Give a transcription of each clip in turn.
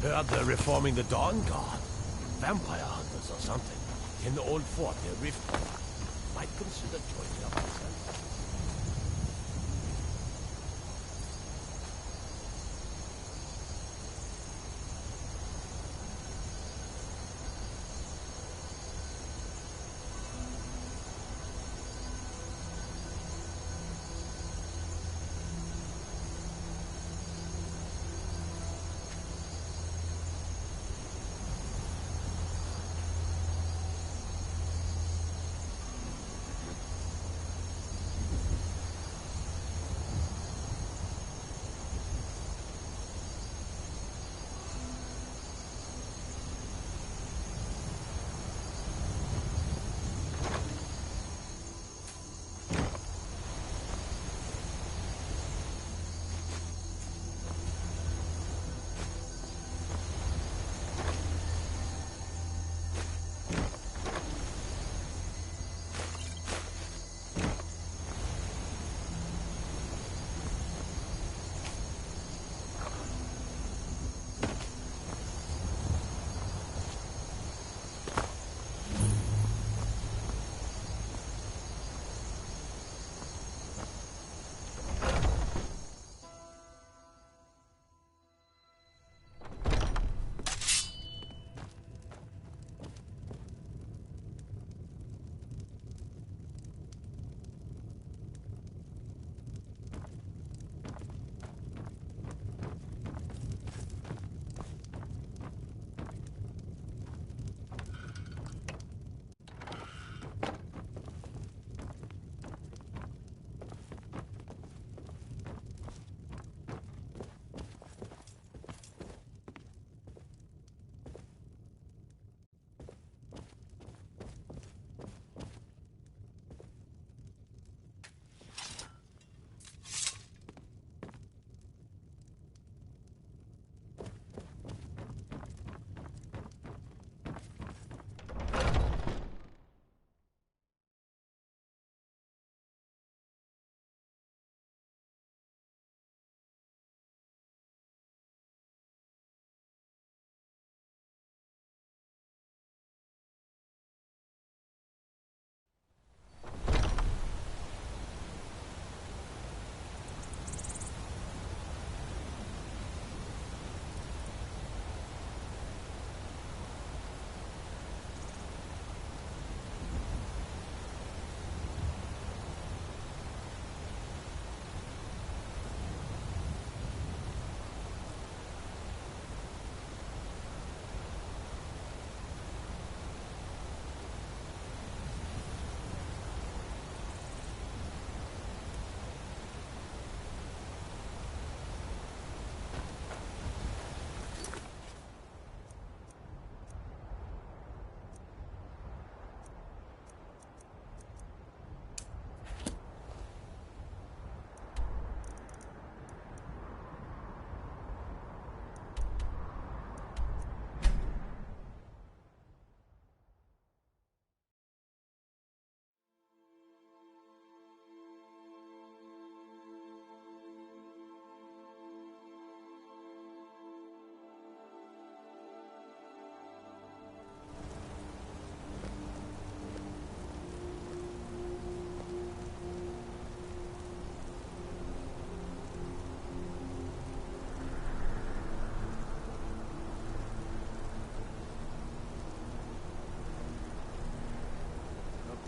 Heard they're reforming the Dawn Guard. Vampire hunters or something. In the old fort near Rifthold. Might consider joining up myself.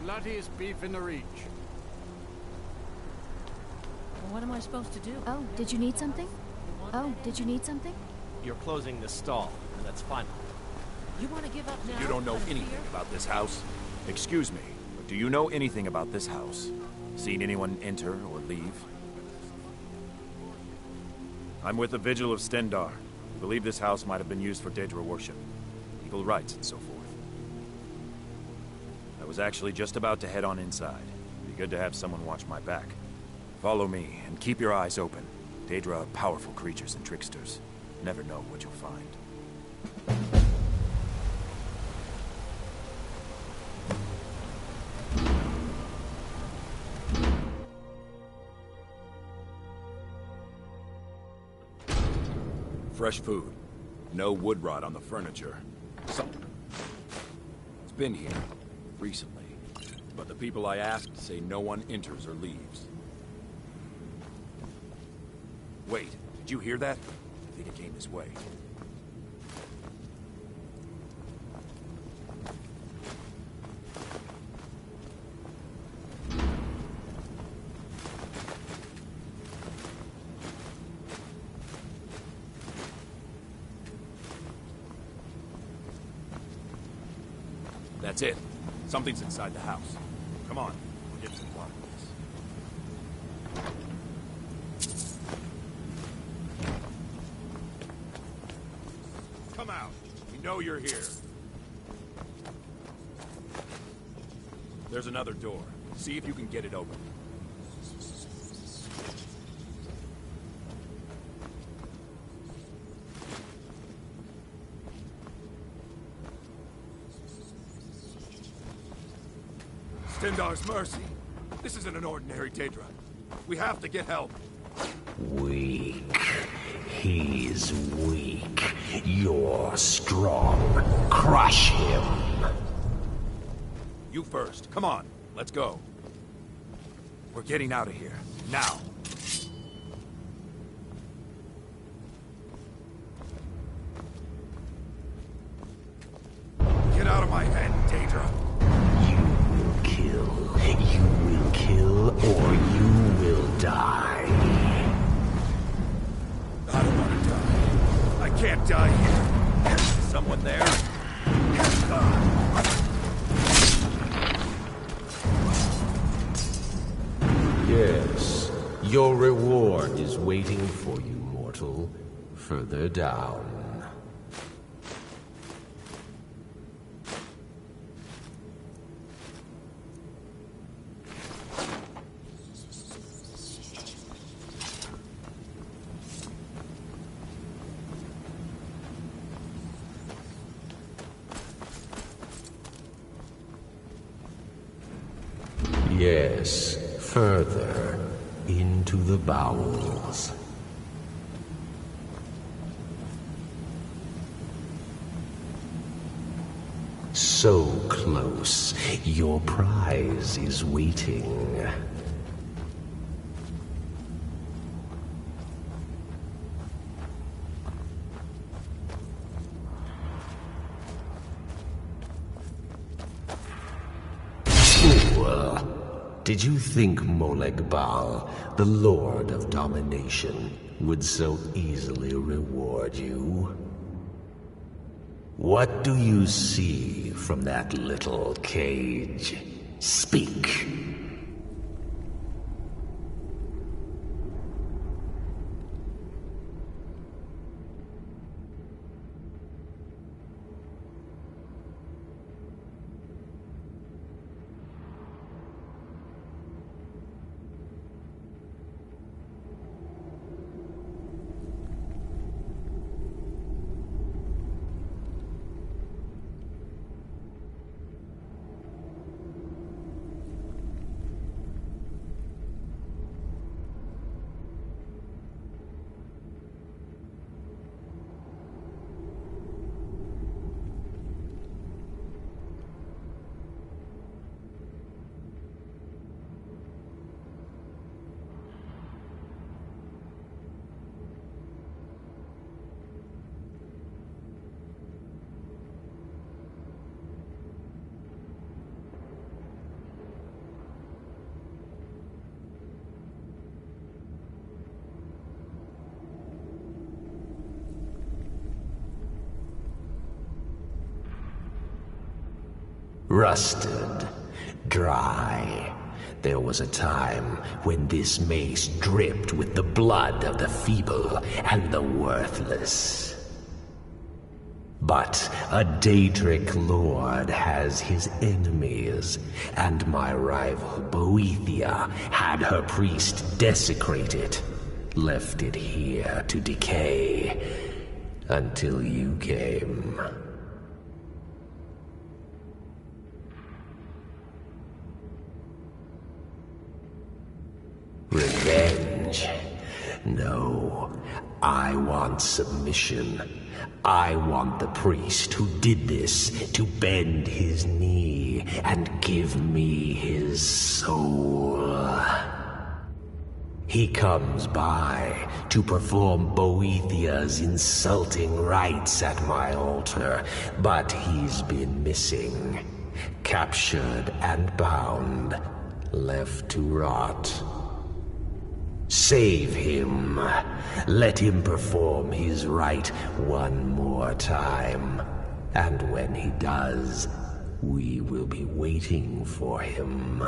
Bloodiest beef in the Reach. Well, what am I supposed to do? Oh, did you need something? Oh, did you need something? You're closing the stall, and that's final. You want to give up now? You don't know out of anything fear? about this house? Excuse me, but do you know anything about this house? Seen anyone enter or leave? I'm with the Vigil of Stendar. We believe this house might have been used for Daedra worship. Eagle rites and so forth. I was actually just about to head on inside. Be good to have someone watch my back. Follow me, and keep your eyes open. Daedra are powerful creatures and tricksters. Never know what you'll find. Fresh food. No wood rot on the furniture. It's been here recently, but the people I asked say no one enters or leaves. Wait, did you hear that? I think it came this way. That's it. Something's inside the house. Come on, we'll get to the bottom of this. Come out. We know you're here. There's another door. See if you can get it open. Stendar's mercy. This isn't an ordinary Daedra. We have to get help. Weak. He's weak. You're strong. Crush him. You first. Come on. Let's go. We're getting out of here. Now. Get out of my head, Daedra. You will kill, or you will die. I don't want to die. I can't die here. Is someone there? Yes, your reward is waiting for you, mortal. Further down. Yes, further into the bowels. So close, your prize is waiting. Did you think Molegbal, the Lord of Domination, would so easily reward you? What do you see from that little cage? Speak. Rusted, dry. There was a time when this mace dripped with the blood of the feeble and the worthless. But a Daedric lord has his enemies, and my rival Boethia had her priest desecrated, left it here to decay, until you came. Revenge? No, I want submission. I want the priest who did this to bend his knee and give me his soul. He comes by to perform Boethia's insulting rites at my altar, but he's been missing. Captured and bound, left to rot. Save him. Let him perform his rite one more time. And when he does, we will be waiting for him.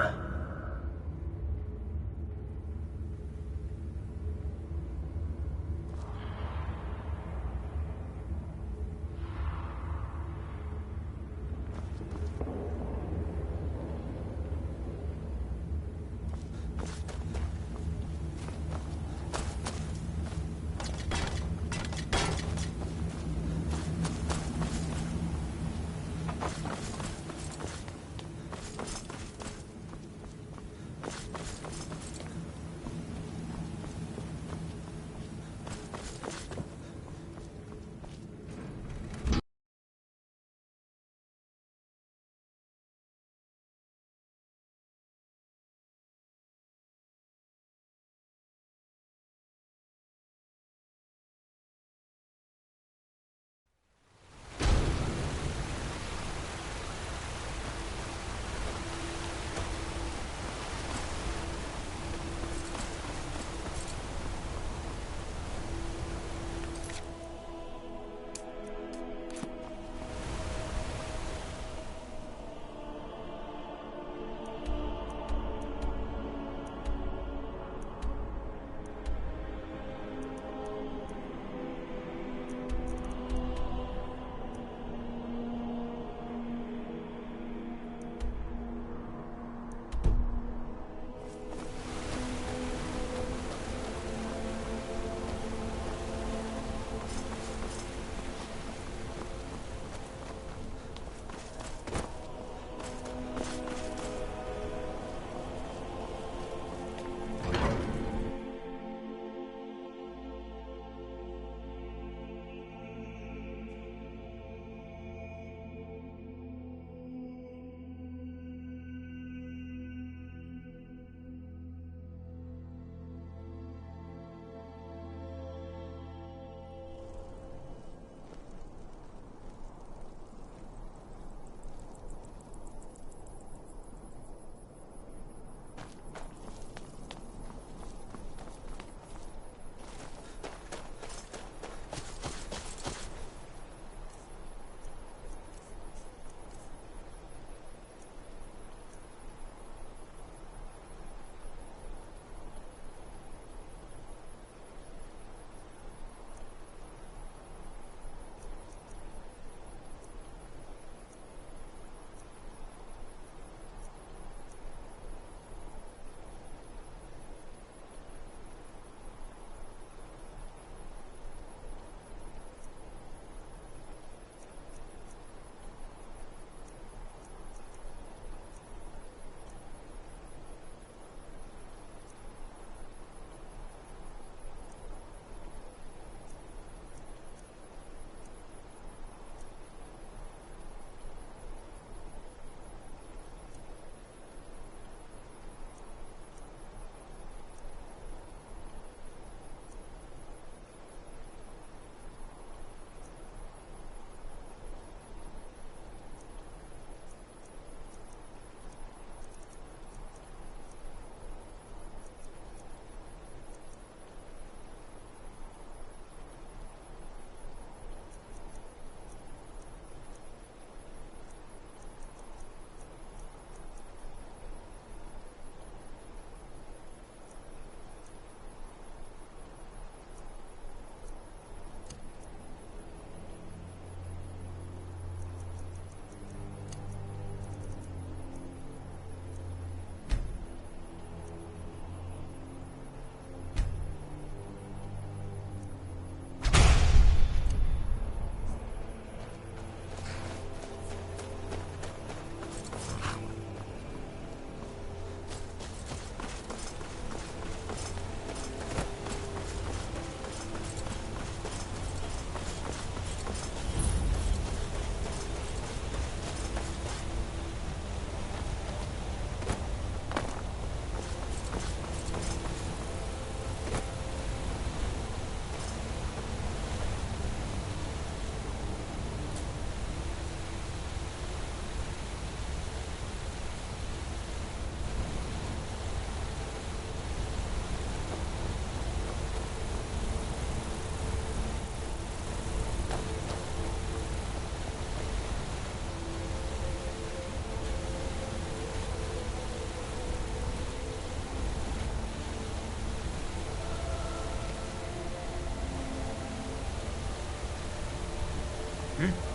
Careful.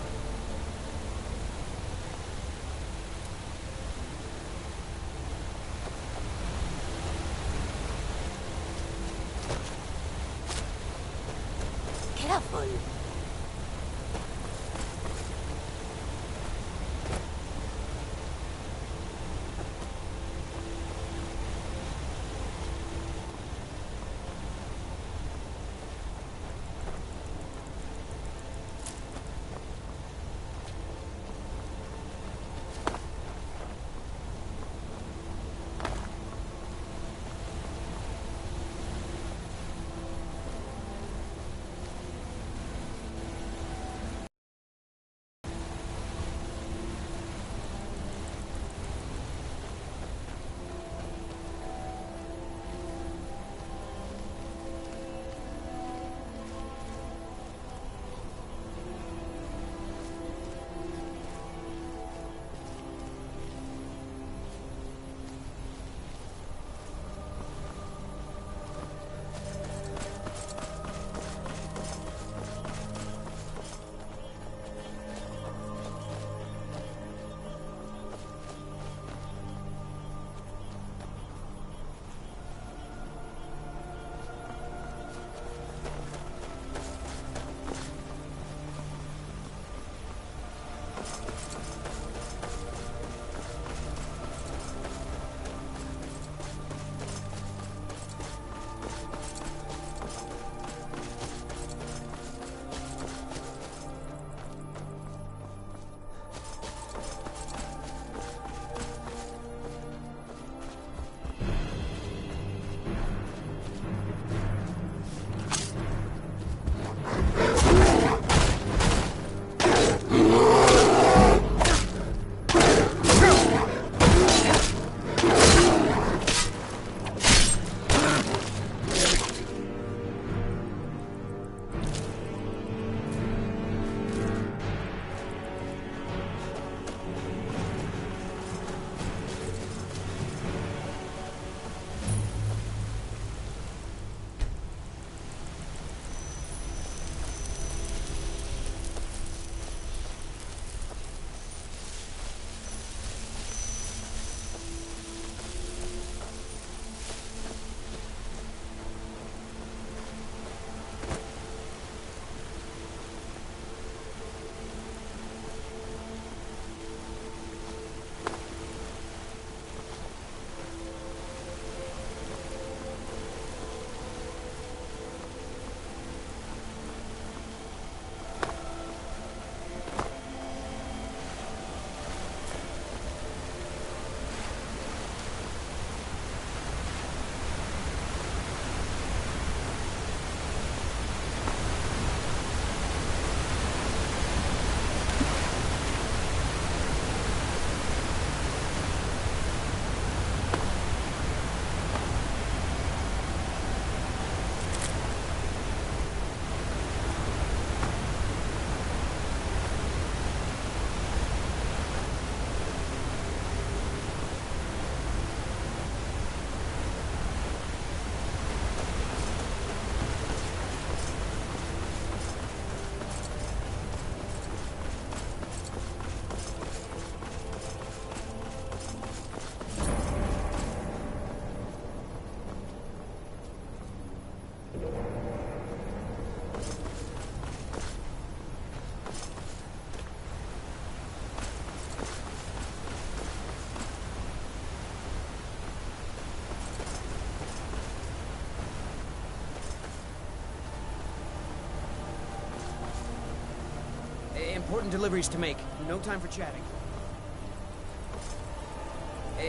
Important deliveries to make. No time for chatting.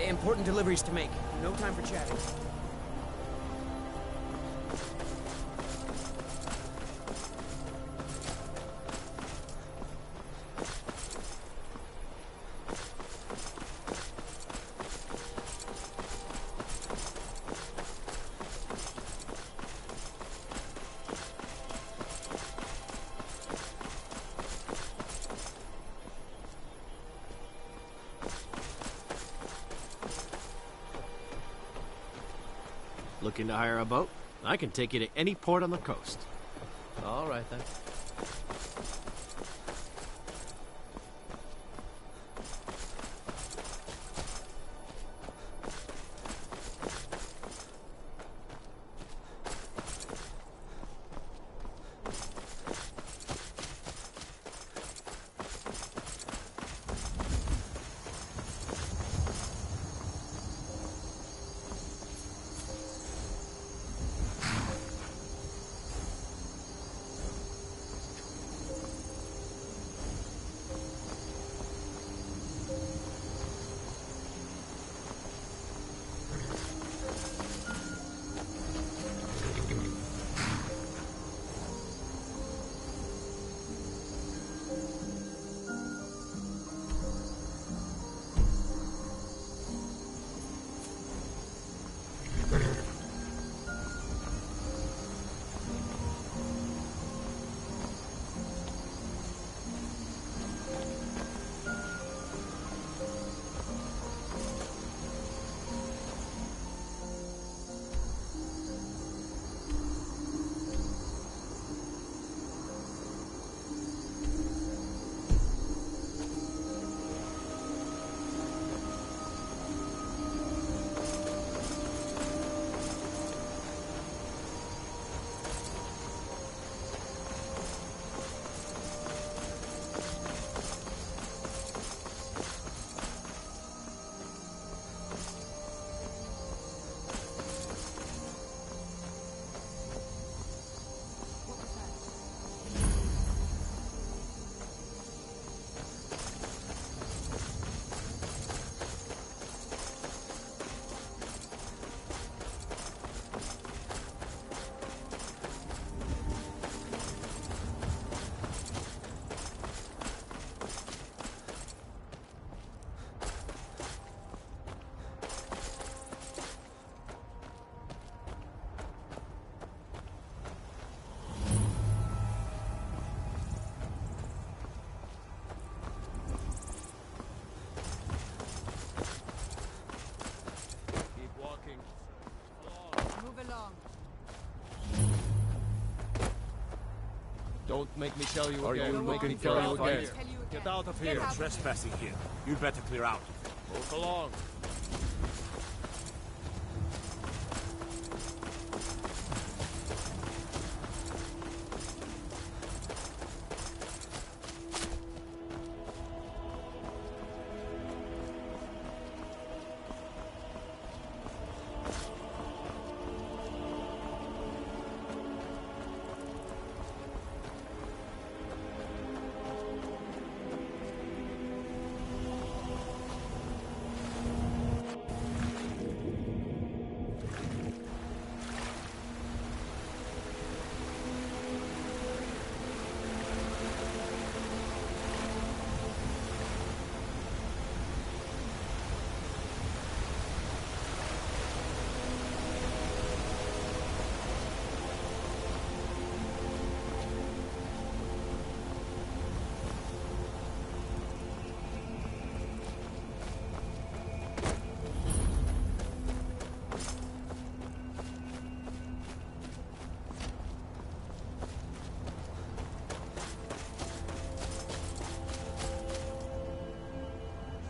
Important deliveries to make. No time for chatting. Looking to hire a boat? I can take you to any port on the coast. All right, then. Don't make me tell you Are again. you Don't make looking me tell for you a again. fight? Get out of here. Trespassing here. You'd better clear out. Move along.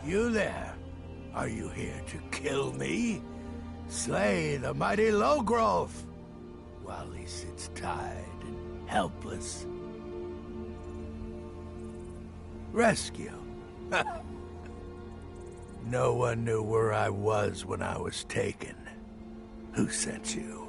You there? Are you here to kill me? Slay the mighty Lowgrove, while he sits tied and helpless. Rescue? No one knew where I was when I was taken. Who sent you?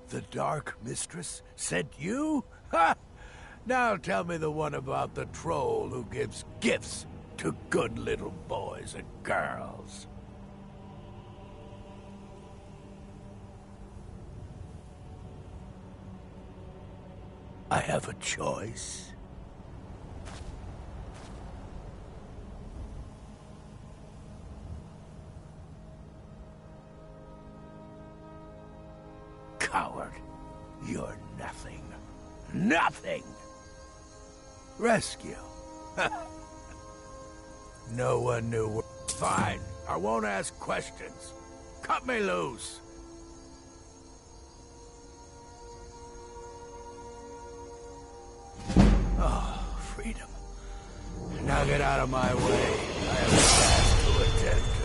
The Dark Mistress sent you? Ha! Now tell me the one about the troll who gives gifts to good little boys and girls. I have a choice. Coward. You're nothing. Nothing! Rescue. No one knew where... Fine. I won't ask questions. Cut me loose. Oh, freedom. Now get out of my way. I have a task to attend to.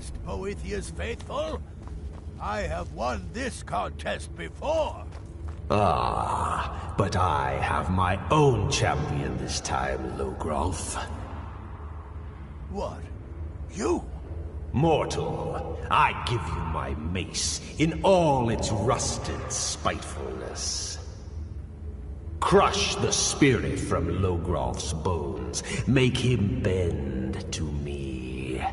test Boethia's faithful. I have won this contest before. Ah, but I have my own champion this time, Logrolf. What? You? Mortal, I give you my mace in all its rusted spitefulness. Crush the spirit from Logrolf's bones. Make him bend to me.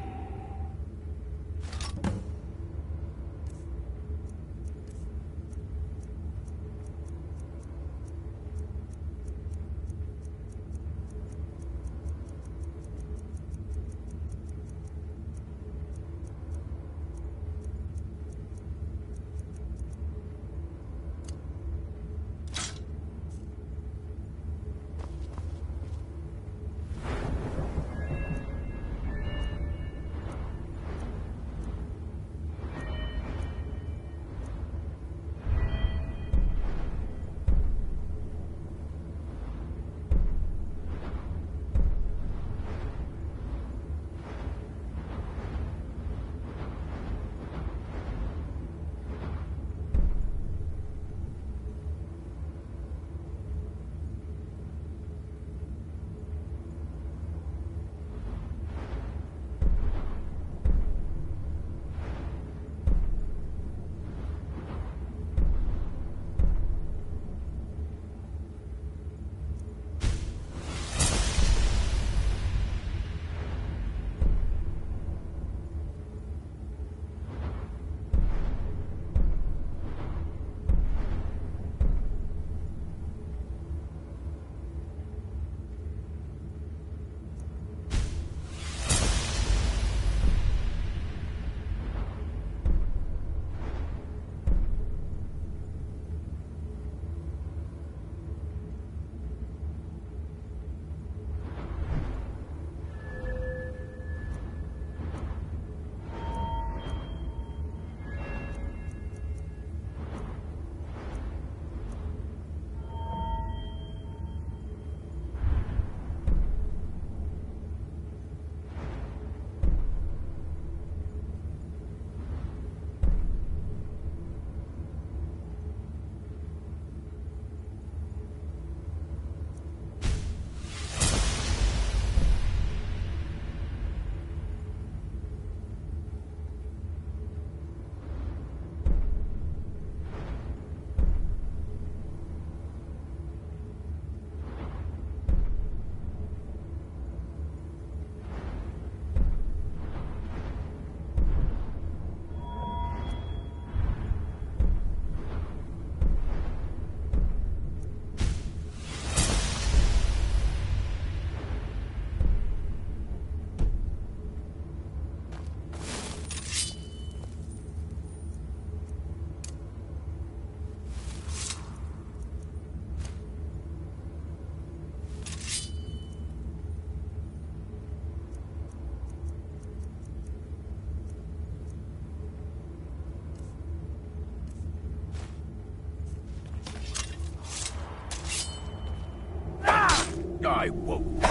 I won't.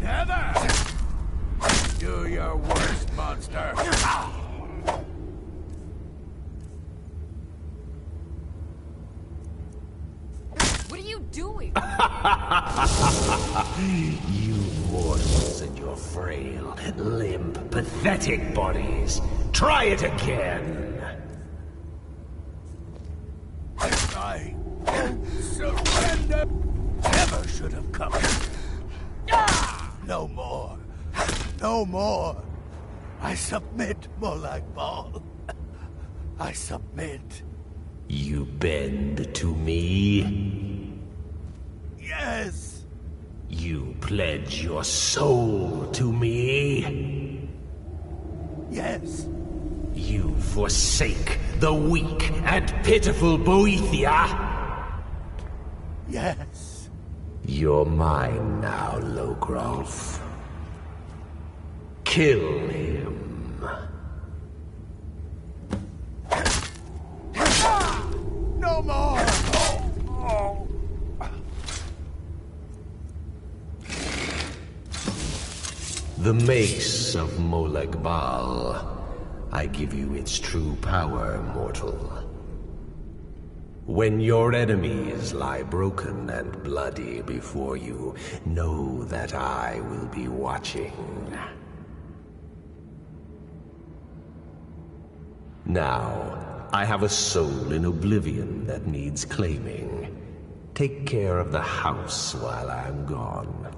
Never! Do your worst, monster. What are you doing? You mortals and your frail, limp, pathetic bodies. Try it again. I won't surrender. Never should have come. No more. No more. I submit, Molag Bal. I submit. You bend to me? Yes. You pledge your soul to me? Yes. You forsake the weak and pitiful Boethia? Yes. You're mine now, Logrolf. Kill him. No more! The The Mace of Molegbal. I give you its true power, mortal. When your enemies lie broken and bloody before you, know that I will be watching. Now, I have a soul in oblivion that needs claiming. Take care of the house while I'm gone.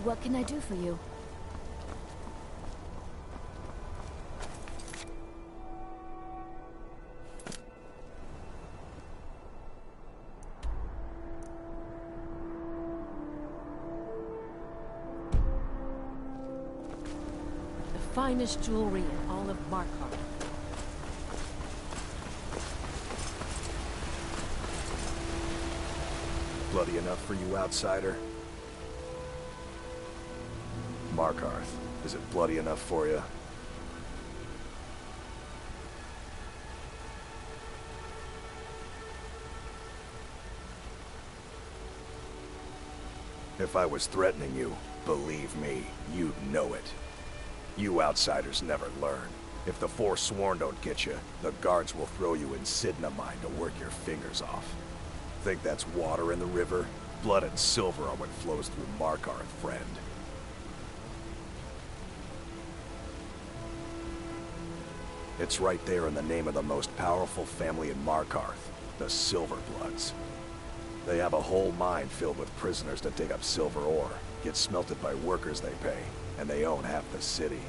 What can I do for you? The finest jewelry in all of Markarth. Bloody enough for you, outsider? Markarth, is it bloody enough for you? If I was threatening you, believe me, you'd know it. You outsiders never learn. If the Forsworn don't get you, the guards will throw you in Sidna mine to work your fingers off. Think that's water in the river? Blood and silver are what flows through Markarth, friend. It's right there in the name of the most powerful family in Markarth, the Silverbloods. They have a whole mine filled with prisoners that dig up silver ore, get smelted by workers they pay, and they own half the city.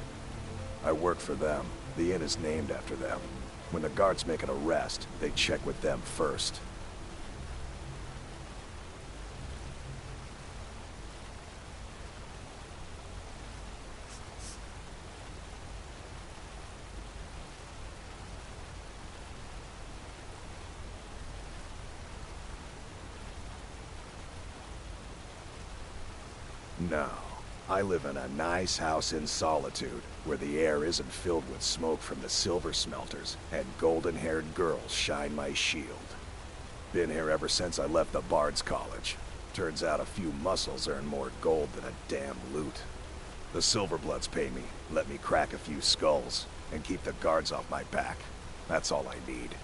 I work for them. The inn is named after them. When the guards make an arrest, they check with them first. No. I live in a nice house in solitude, where the air isn't filled with smoke from the silver smelters, and golden-haired girls shine my shield. Been here ever since I left the Bard's College. Turns out a few muscles earn more gold than a damn loot. The Silverbloods pay me, let me crack a few skulls, and keep the guards off my back. That's all I need.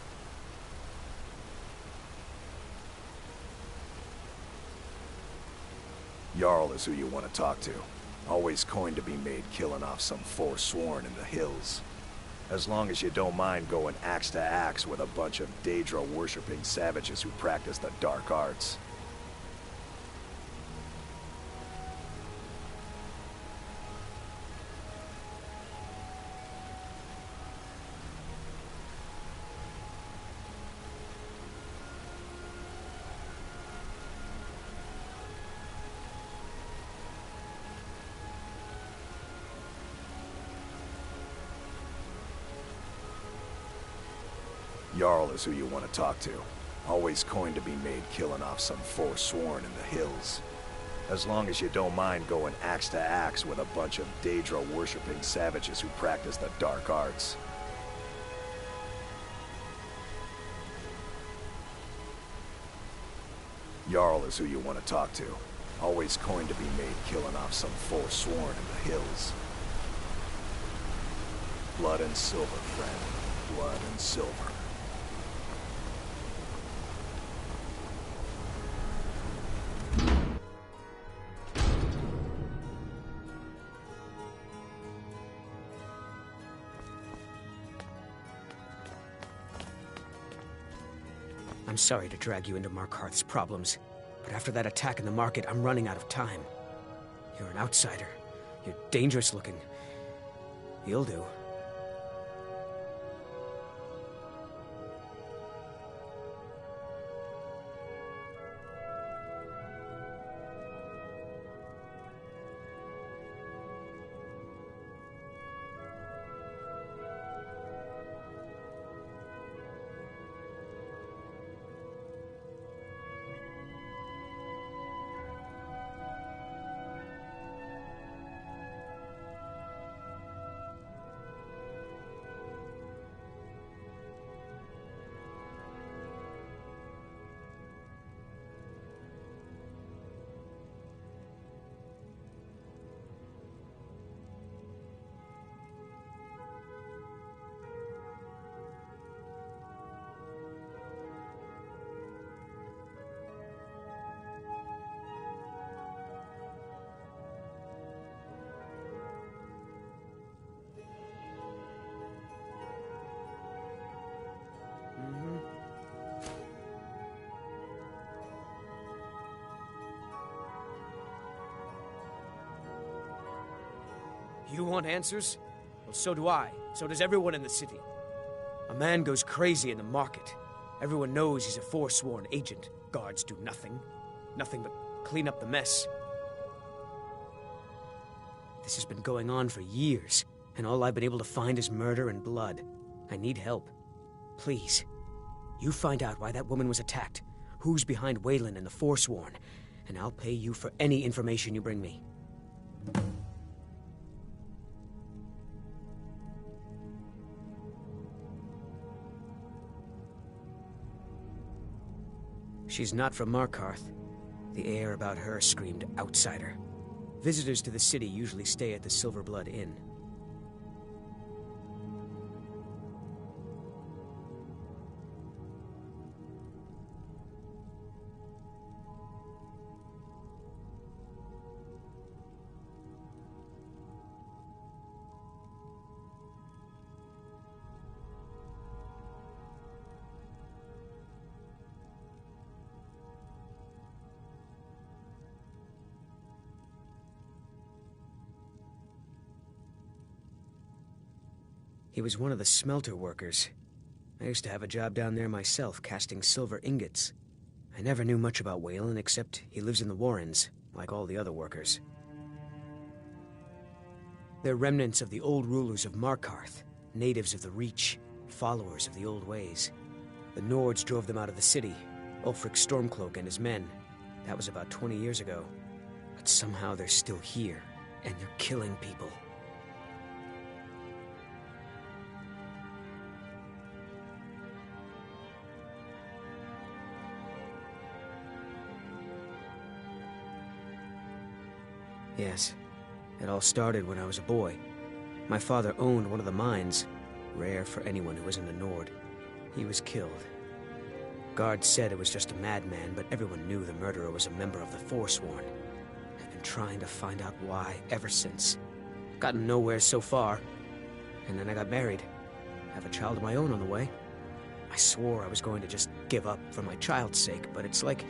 Jarl is who you want to talk to. Always coined to be made killing off some forsworn in the hills. As long as you don't mind going axe to axe with a bunch of Daedra-worshipping savages who practice the dark arts. Jarl is who you want to talk to. Always coined to be made killing off some forsworn in the hills. As long as you don't mind going axe to axe with a bunch of Daedra-worshipping savages who practice the dark arts. Jarl is who you want to talk to. Always coined to be made killing off some forsworn in the hills. Blood and silver, friend. Blood and silver. I'm sorry to drag you into Markarth's problems, but after that attack in the market, I'm running out of time. You're an outsider. You're dangerous looking. You'll do. You want answers? Well, so do I. So does everyone in the city. A man goes crazy in the market. Everyone knows he's a forsworn agent. Guards do nothing. Nothing but clean up the mess. This has been going on for years, and all I've been able to find is murder and blood. I need help. Please. You find out why that woman was attacked, who's behind Waylon and the Forsworn, and I'll pay you for any information you bring me. She's not from Markarth. The air about her screamed outsider. Visitors to the city usually stay at the Silverblood Inn. He was one of the smelter workers. I used to have a job down there myself, casting silver ingots. I never knew much about Waylon, except he lives in the Warrens, like all the other workers. They're remnants of the old rulers of Markarth, natives of the Reach, followers of the old ways. The Nords drove them out of the city, Ulfric Stormcloak and his men. That was about 20 years ago. But somehow they're still here, and they're killing people. Yes, it all started when I was a boy. My father owned one of the mines, rare for anyone who isn't a Nord. He was killed. Guards said it was just a madman, but everyone knew the murderer was a member of the Forsworn. I've been trying to find out why ever since. Gotten nowhere so far. And then I got married. Have a child of my own on the way. I swore I was going to just give up for my child's sake, but it's like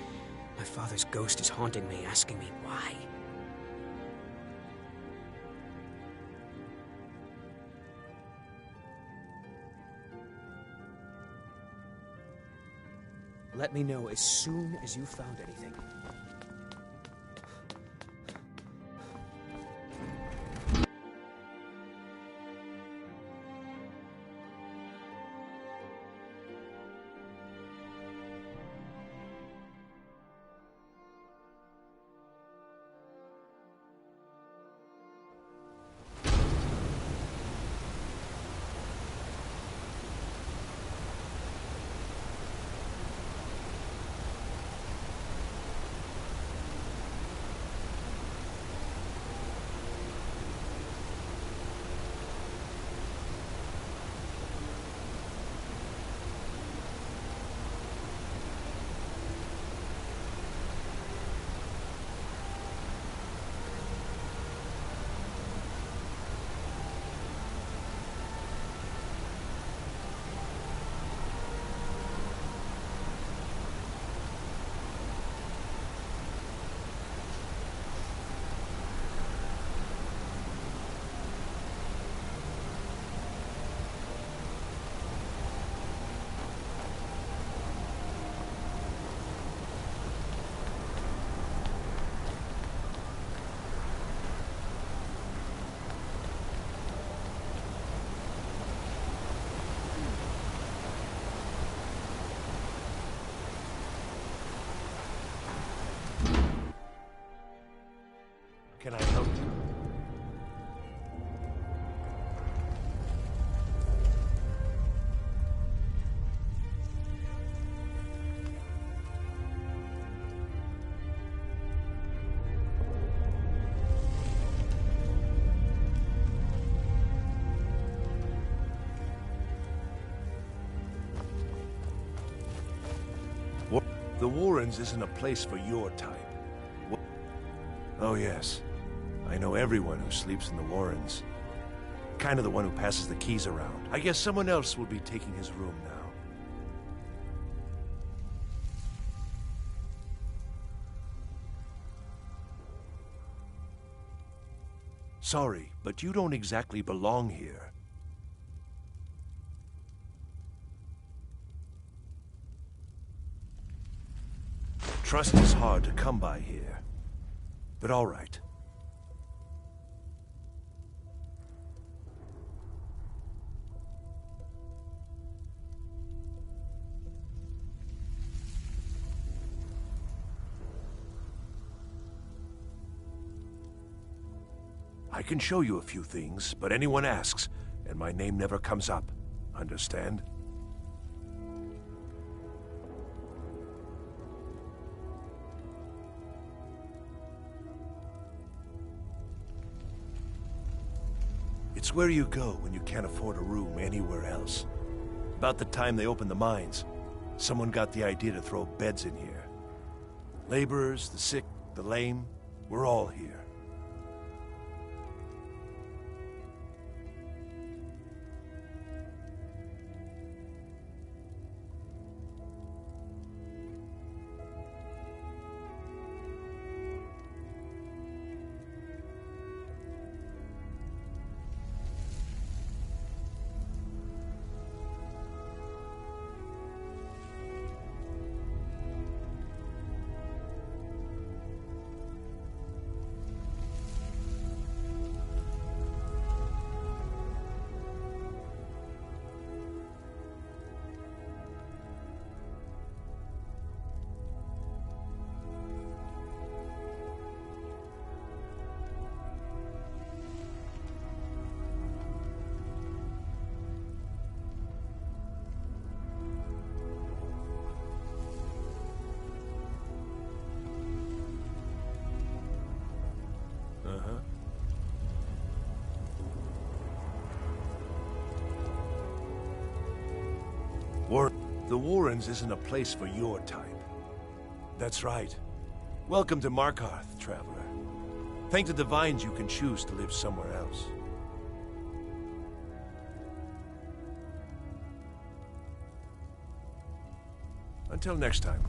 my father's ghost is haunting me, asking me why. Let me know as soon as you found anything. Can I help you? The Warrens isn't a place for your type. Oh yes. I know everyone who sleeps in the Warrens. Kind of the one who passes the keys around. I guess someone else will be taking his room now. Sorry, but you don't exactly belong here. Trust is hard to come by here. But all right. I can show you a few things, but anyone asks, and my name never comes up. Understand? It's where you go when you can't afford a room anywhere else. About the time they opened the mines, someone got the idea to throw beds in here. Laborers, the sick, the lame, we're all here. The Warrens isn't a place for your type. That's right. Welcome to Markarth, traveler. Thank the Divines you can choose to live somewhere else. Until next time.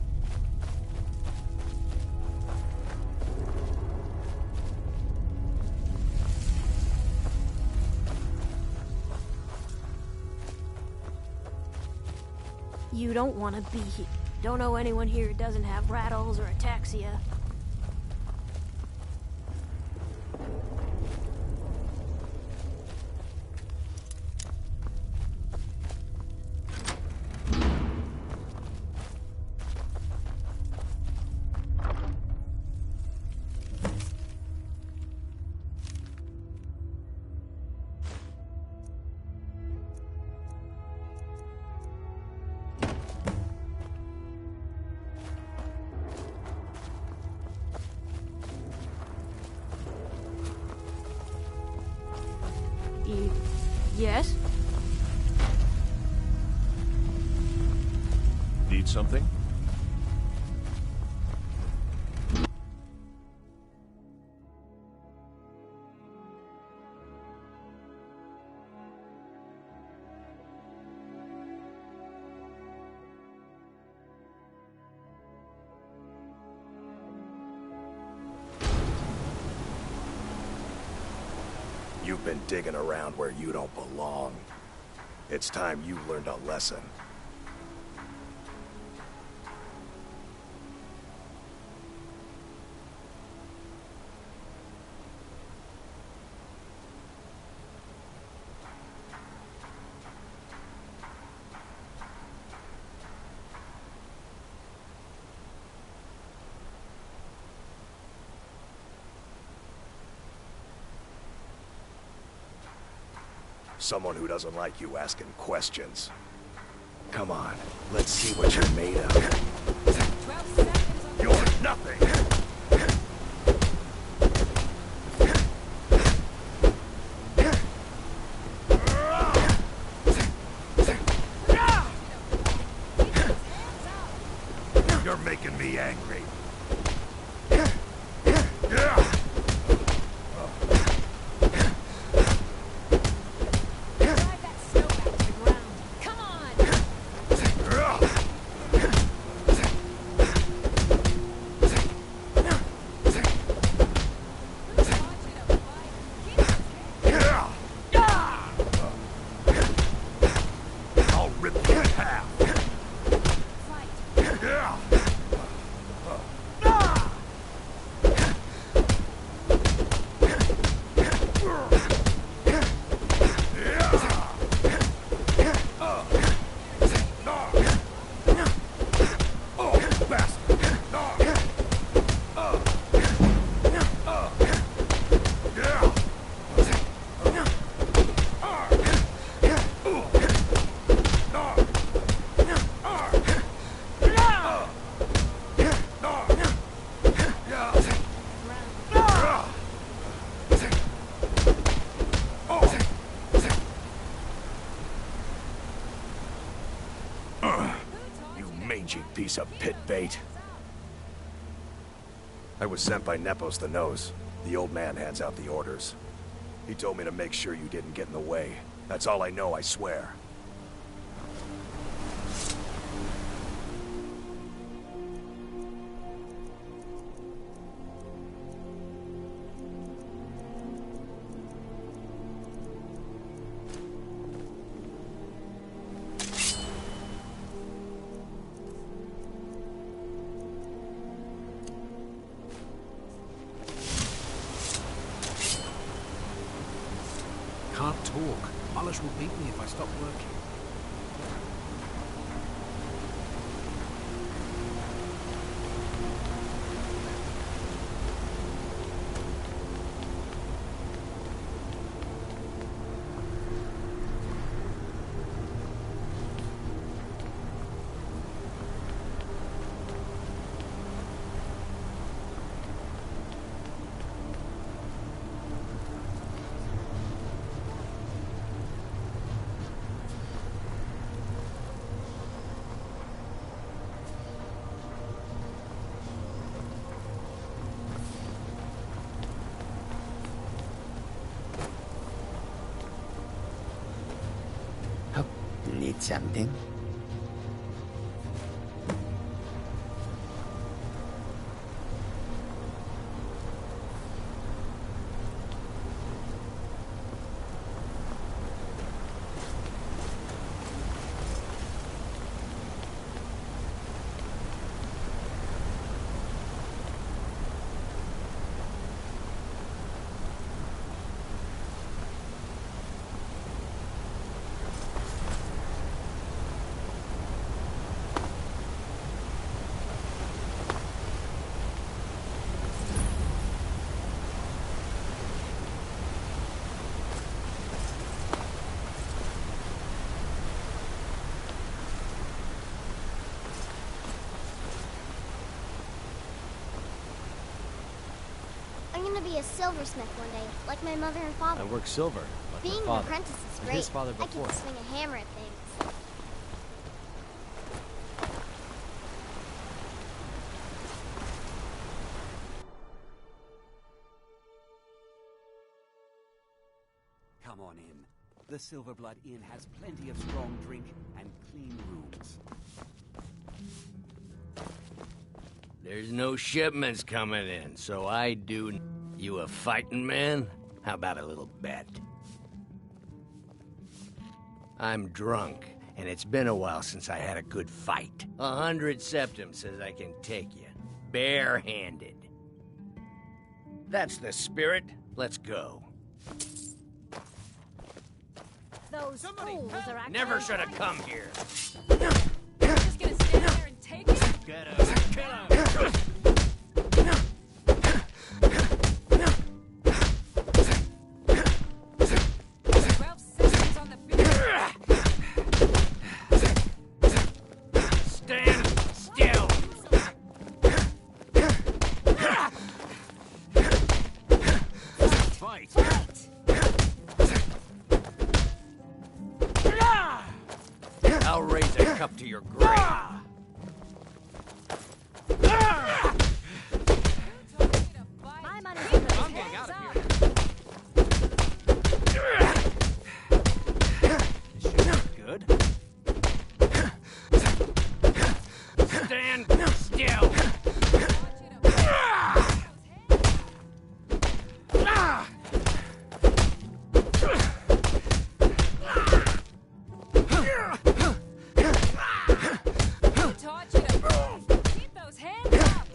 You don't want to be here. Don't know anyone here who doesn't have rattles or ataxia. Yes? Need something? You've been digging around where you don't belong. It's time you learned a lesson. Someone who doesn't like you asking questions. Come on, let's see what you're made of. 12 seconds on the You're nothing! You're making me angry. Drive that snow back to the ground. Come on! I'll rip you in half. You mangy piece of pit bait. I was sent by Nepos the Nose. The old man hands out the orders. He told me to make sure you didn't get in the way. That's all I know, I swear. Can't talk. Mulish will beat me if I stop working. something? I'm gonna be a silversmith one day, like my mother and father. I work silver, like Being my an father. apprentice is And great. his father I before. get to swing a hammer at things. Come on in. The Silverblood Inn has plenty of strong drink and clean rooms. There's no shipments coming in, so I do... You a fighting man? How about a little bet? I'm drunk, and it's been a while since I had a good fight. 100 septum says I can take you, bare-handed. That's the spirit. Let's go. Those fools are actually... Never should have come here. You're just gonna stand there and take it? Get him! Kill him! Stand still! Fight! I'll raise a cup to your grave. My money's in those I'm getting out hands of up. This should be good. Stand still! Who taught you to keep those hands up?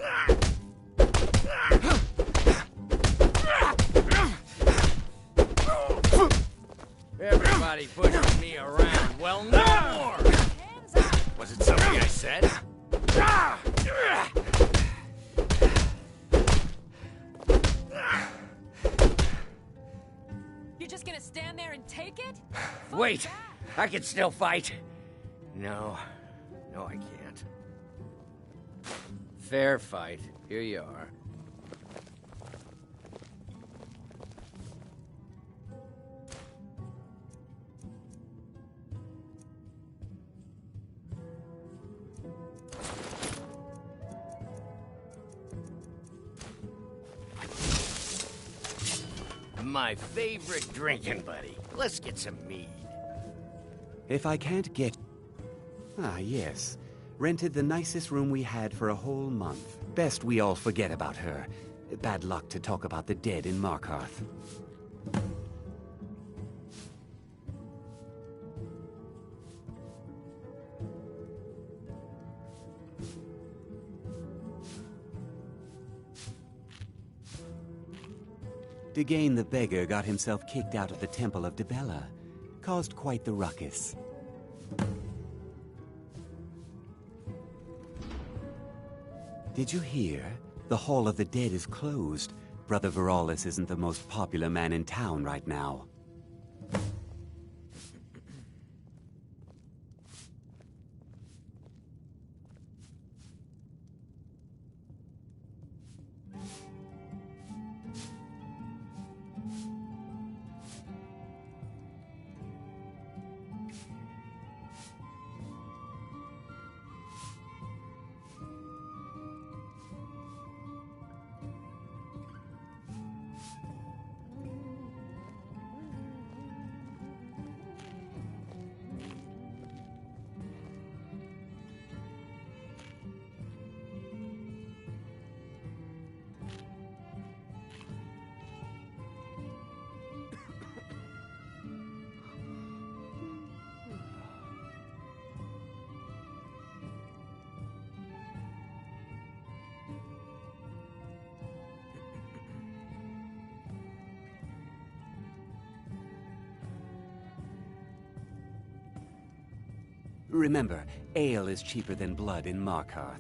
Everybody pushing me around. Well, no more! Hands up! Was it something I said? You're just gonna stand there and take it? Wait! I can still fight. No. No, I can't. Fair fight. Here you are. My favorite drinking buddy. Let's get some mead. If I can't get... Ah, yes. Rented the nicest room we had for a whole month. Best we all forget about her. Bad luck to talk about the dead in Markarth. Degane the beggar got himself kicked out of the Temple of Dibella. Caused quite the ruckus. Did you hear? The Hall of the Dead is closed. Brother Veralis isn't the most popular man in town right now. Remember, ale is cheaper than blood in Markarth.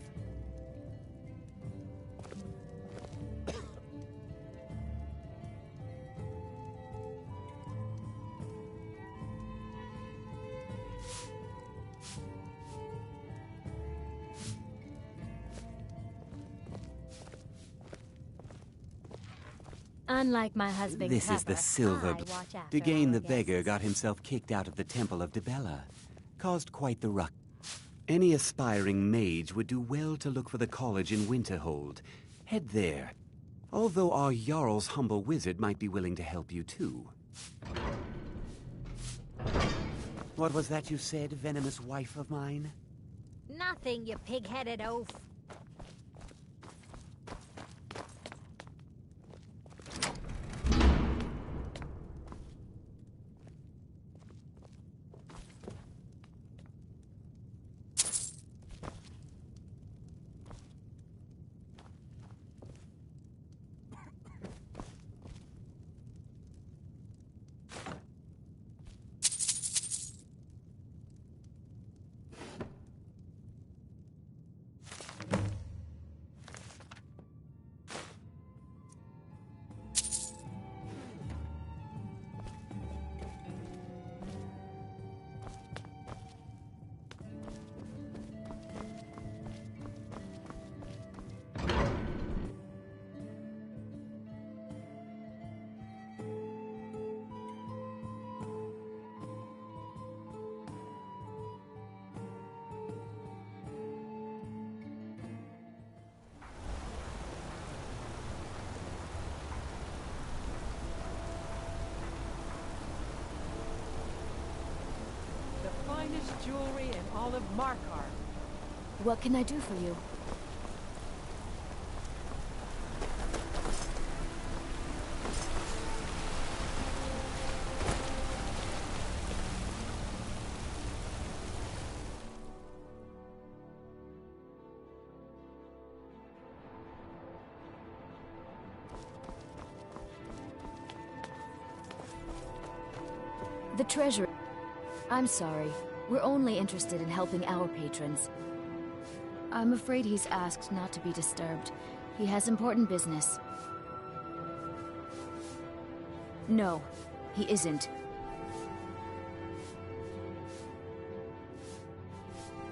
Unlike my husband, This is the Pepper, silver. I watch after Dugain the our beggar guests. got himself kicked out of the Temple of Debella. Caused quite the ruck. Any aspiring mage would do well to look for the college in Winterhold. Head there. Although our Jarl's humble wizard might be willing to help you too. What was that you said, venomous wife of mine? Nothing, you pig-headed oaf. Finest jewelry in all of Markarth. What can I do for you? The treasury. I'm sorry. We're only interested in helping our patrons. I'm afraid he's asked not to be disturbed. He has important business. No, he isn't.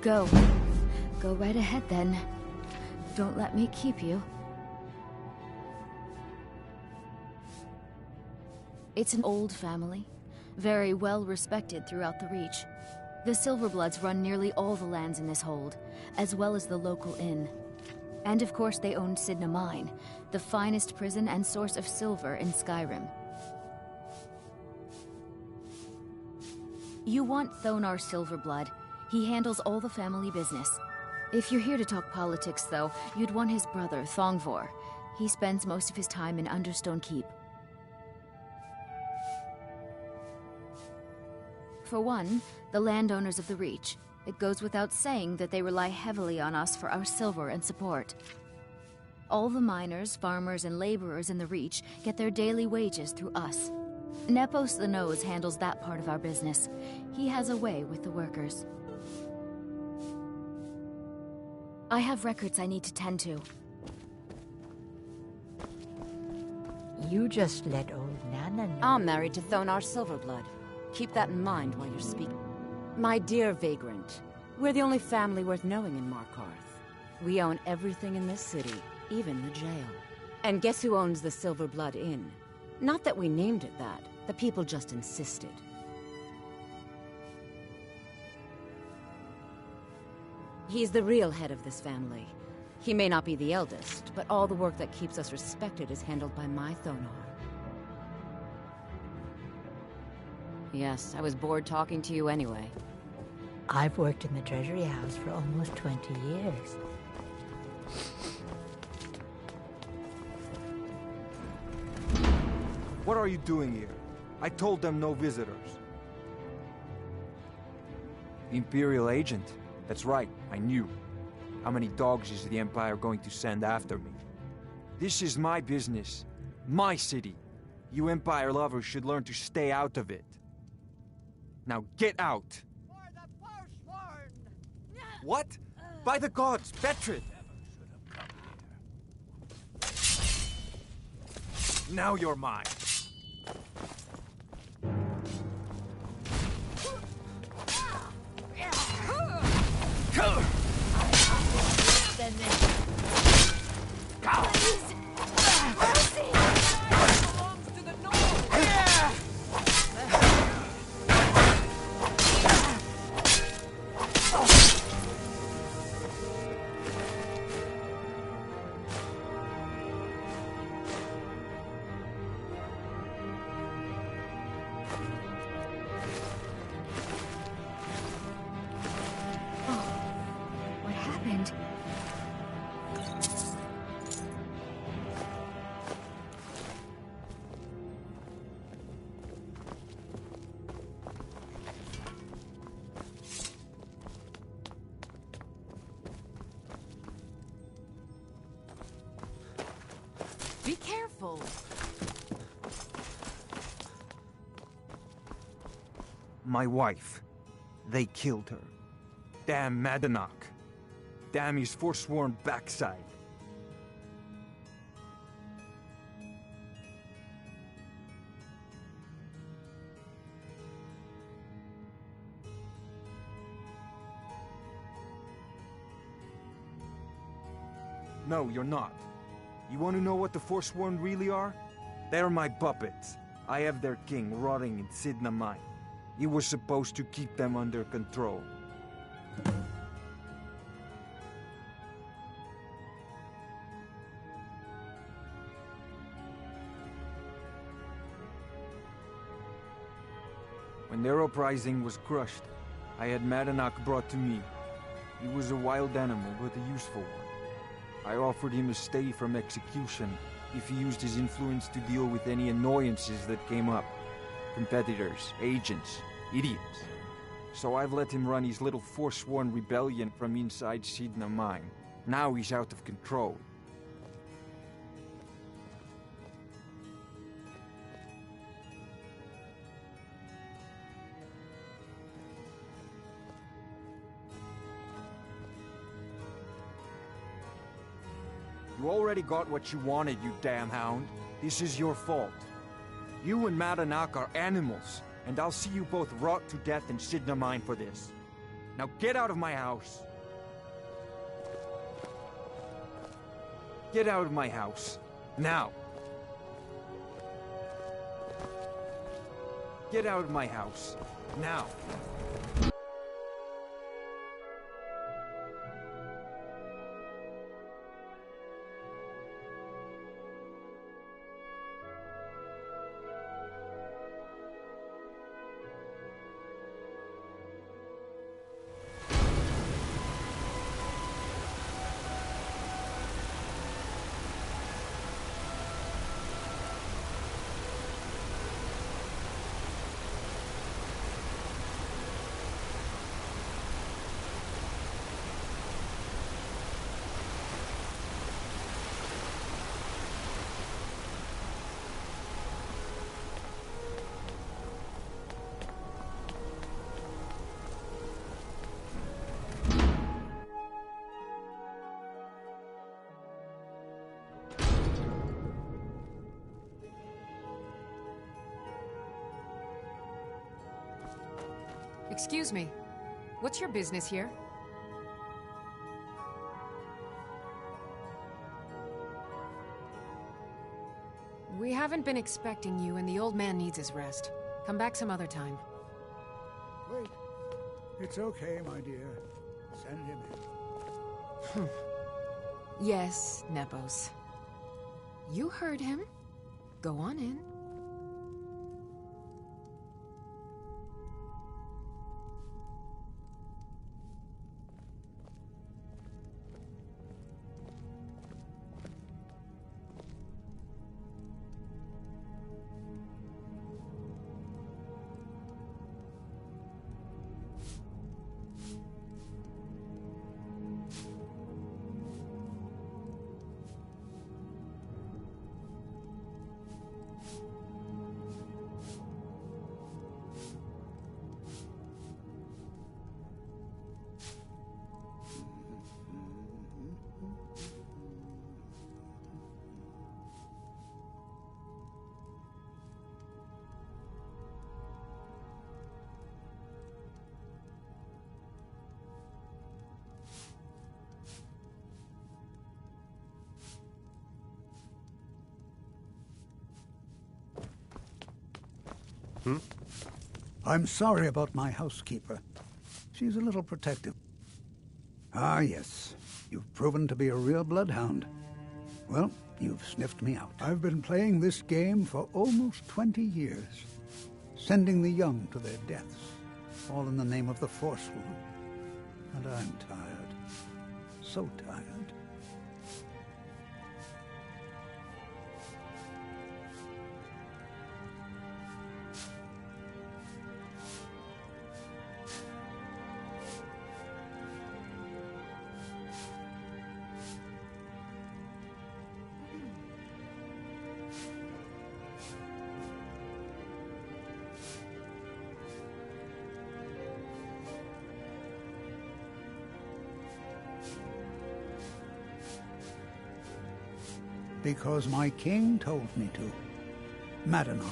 Go. Go right ahead then. Don't let me keep you. It's an old family, very well respected throughout the Reach. The Silverbloods run nearly all the lands in this hold, as well as the local inn. And of course they own Sidna Mine, the finest prison and source of silver in Skyrim. You want Thonar Silverblood. He handles all the family business. If you're here to talk politics, though, you'd want his brother, Thongvor. He spends most of his time in Understone Keep. For one, the landowners of the Reach. It goes without saying that they rely heavily on us for our silver and support. All the miners, farmers, and laborers in the Reach get their daily wages through us. Nepos the Nose handles that part of our business. He has a way with the workers. I have records I need to tend to. You just let old Nana know. I'm married to Thonar Silverblood. Keep that in mind while you're speaking. My dear Vagrant, we're the only family worth knowing in Markarth. We own everything in this city, even the jail. And guess who owns the Silverblood Inn? Not that we named it that. The people just insisted. He's the real head of this family. He may not be the eldest, but all the work that keeps us respected is handled by my Thonar. Yes, I was bored talking to you anyway. I've worked in the Treasury House for almost 20 years. What are you doing here? I told them no visitors. Imperial agent. That's right, I knew. How many dogs is the Empire going to send after me? This is my business. My city. You Empire lovers should learn to stay out of it. Now get out! For the Forsworn! What? By the gods, Betrid! Now you're mine. What happened? Be careful. My wife. They killed her. Damn Madanach. Damn his forsworn backside. No, you're not. You want to know what the Forsworn really are? They're my puppets. I have their king rotting in Sidna Mine. He was supposed to keep them under control. When their uprising was crushed, I had Madanach brought to me. He was a wild animal, but a useful one. I offered him a stay from execution if he used his influence to deal with any annoyances that came up. Competitors, agents, idiots. So I've let him run his little forsworn rebellion from inside Sidna Mine. Now he's out of control. You already got what you wanted, you damn hound. This is your fault. You and Madanach are animals, and I'll see you both rot to death in Sidna Mine for this. Now get out of my house. Get out of my house. Now. Get out of my house. Now. Excuse me. What's your business here? We haven't been expecting you, and the old man needs his rest. Come back some other time. Wait. It's okay, my dear. Send him in. Yes, Nepos. You heard him. Go on in. I'm sorry about my housekeeper. She's a little protective. Ah, yes. You've proven to be a real bloodhound. Well, you've sniffed me out. I've been playing this game for almost 20 years. Sending the young to their deaths. All in the name of the Forsworn. And I'm tired. So tired. Because my king told me to. Madanach.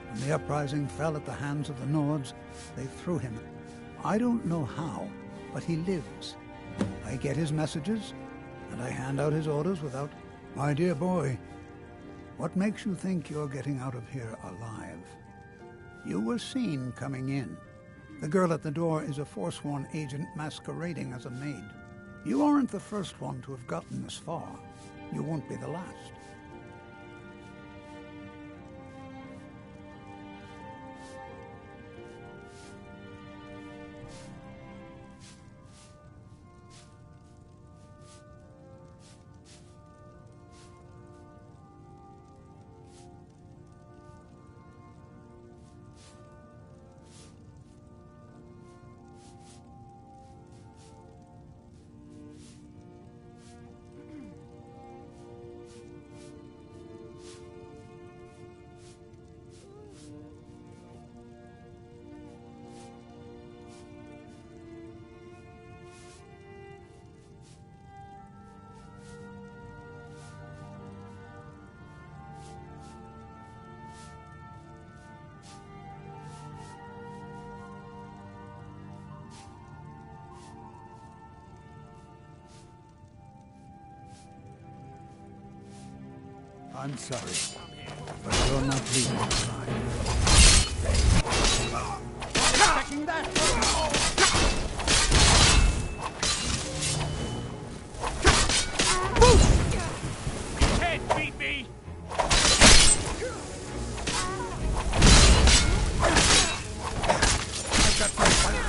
When the uprising fell at the hands of the Nords, they threw him. I don't know how, but he lives. I get his messages, and I hand out his orders without... My dear boy, what makes you think you're getting out of here alive? You were seen coming in. The girl at the door is a Forsworn agent masquerading as a maid. You aren't the first one to have gotten this far. You won't be the last. I'm sorry, but you're not leaving behind. Attacking that! You can't beat me! I've got some fire.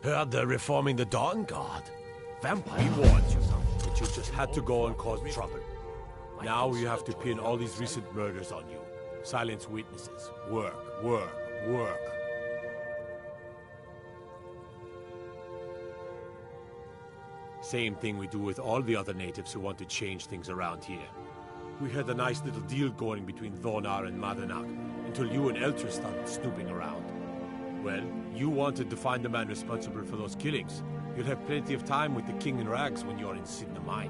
Heard they're reforming the Dawn Guard. Vampire. We warned you, but you just had to go and cause trouble. Now you have to pin all these recent murders on you. Silence witnesses. Work, work, work. Same thing we do with all the other natives who want to change things around here. We had a nice little deal going between Thonar and Madanach, until you and Elter started snooping around. Well, you wanted to find the man responsible for those killings, You'll have plenty of time with the King in Rags when you're in Sidna Mine.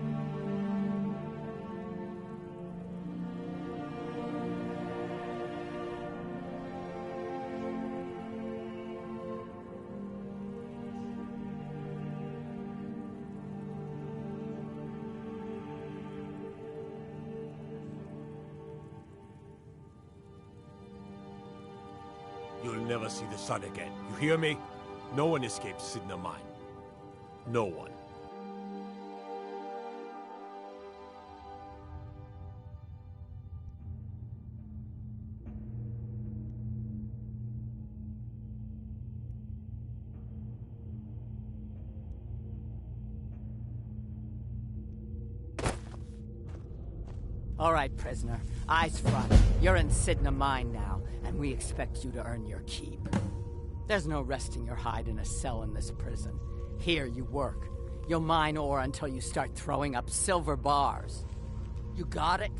You'll never see the sun again. You hear me? No one escapes Sidna Mine. No one. All right, prisoner. Eyes front. You're in Sidna Mine now, and we expect you to earn your keep. There's no resting your hide in a cell in this prison. Here you work. You'll mine ore until you start throwing up silver bars. You got it?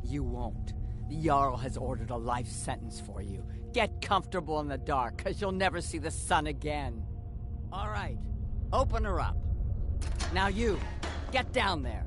You won't. The Jarl has ordered a life sentence for you. Get comfortable in the dark, because you'll never see the sun again. All right. Open her up. Now you, get down there.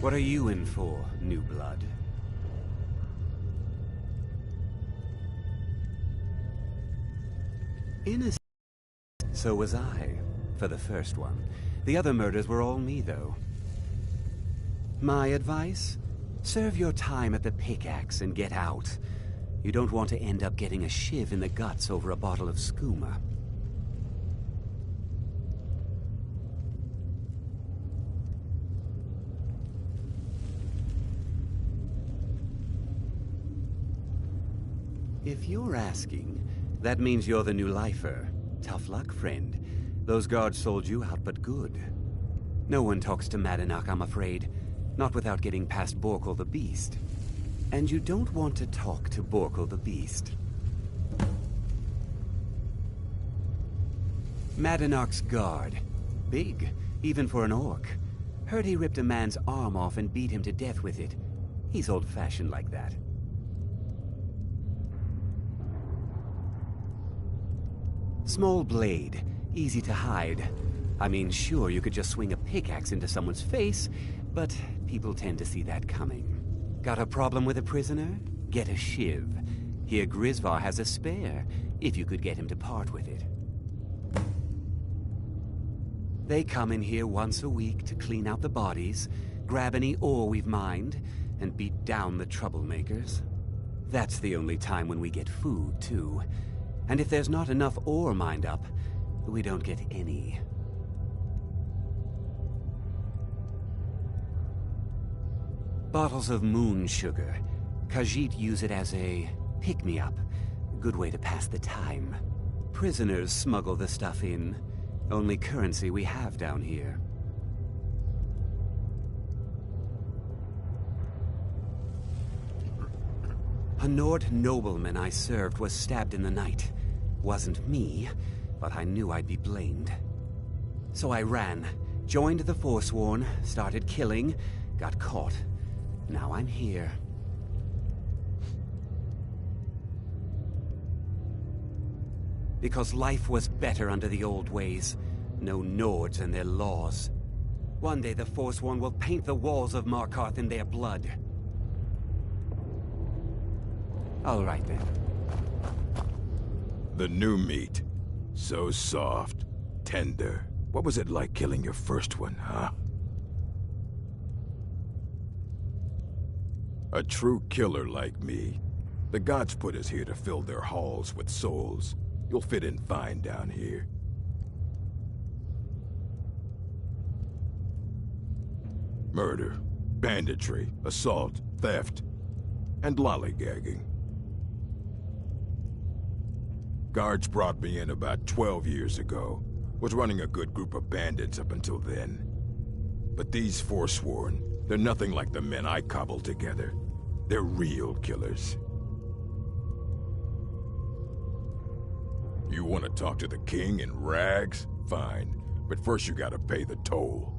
What are you in for, new blood? Innocent. So was I, for the first one. The other murders were all me, though. My advice? Serve your time at the pickaxe and get out. You don't want to end up getting a shiv in the guts over a bottle of skooma. If you're asking, that means you're the new lifer. Tough luck, friend. Those guards sold you out, but good. No one talks to Madanach, I'm afraid. Not without getting past Borkul the Beast. And you don't want to talk to Borkul the Beast. Madanach's guard. Big, even for an orc. Heard he ripped a man's arm off and beat him to death with it. He's old-fashioned like that. Small blade, easy to hide. I mean, sure, you could just swing a pickaxe into someone's face, but people tend to see that coming. Got a problem with a prisoner? Get a shiv. Here Grisvar has a spare, if you could get him to part with it. They come in here once a week to clean out the bodies, grab any ore we've mined, and beat down the troublemakers. That's the only time when we get food, too. And if there's not enough ore mined up, we don't get any. Bottles of moon sugar. Khajiit use it as a pick-me-up. Good way to pass the time. Prisoners smuggle the stuff in. Only currency we have down here. A Nord nobleman I served was stabbed in the night. Wasn't me, but I knew I'd be blamed. So I ran, joined the Forsworn, started killing, got caught. Now I'm here. Because life was better under the old ways. No Nords and their laws. One day the Forsworn will paint the walls of Markarth in their blood. All right then. The new meat. So soft, tender. What was it like killing your first one, huh? A true killer like me. The gods put us here to fill their halls with souls. You'll fit in fine down here. Murder, banditry, assault, theft, and lollygagging. Guards brought me in about 12 years ago. Was running a good group of bandits up until then. But these Forsworn, they're nothing like the men I cobbled together. They're real killers. You want to talk to the king in rags? Fine. But first you gotta pay the toll.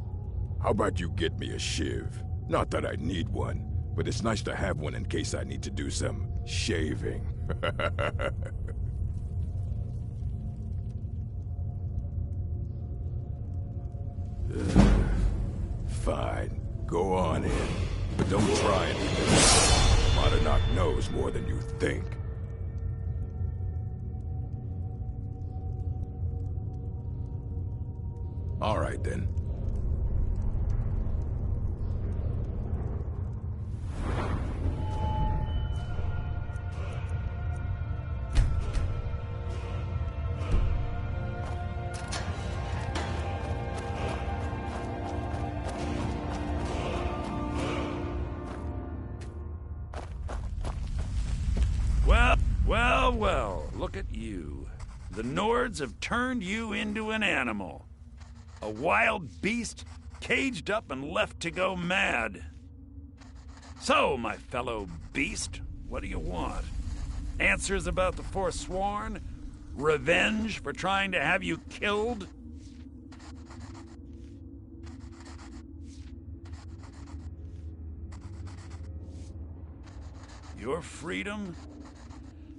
How about you get me a shiv? Not that I need one, but it's nice to have one in case I need to do some shaving. Fine. Go on in. But don't try anything. Madanach knows more than you think. All right, then. Well, look at you. The Nords have turned you into an animal. A wild beast, caged up and left to go mad. So, my fellow beast, what do you want? Answers about the Forsworn? Revenge for trying to have you killed? Your freedom?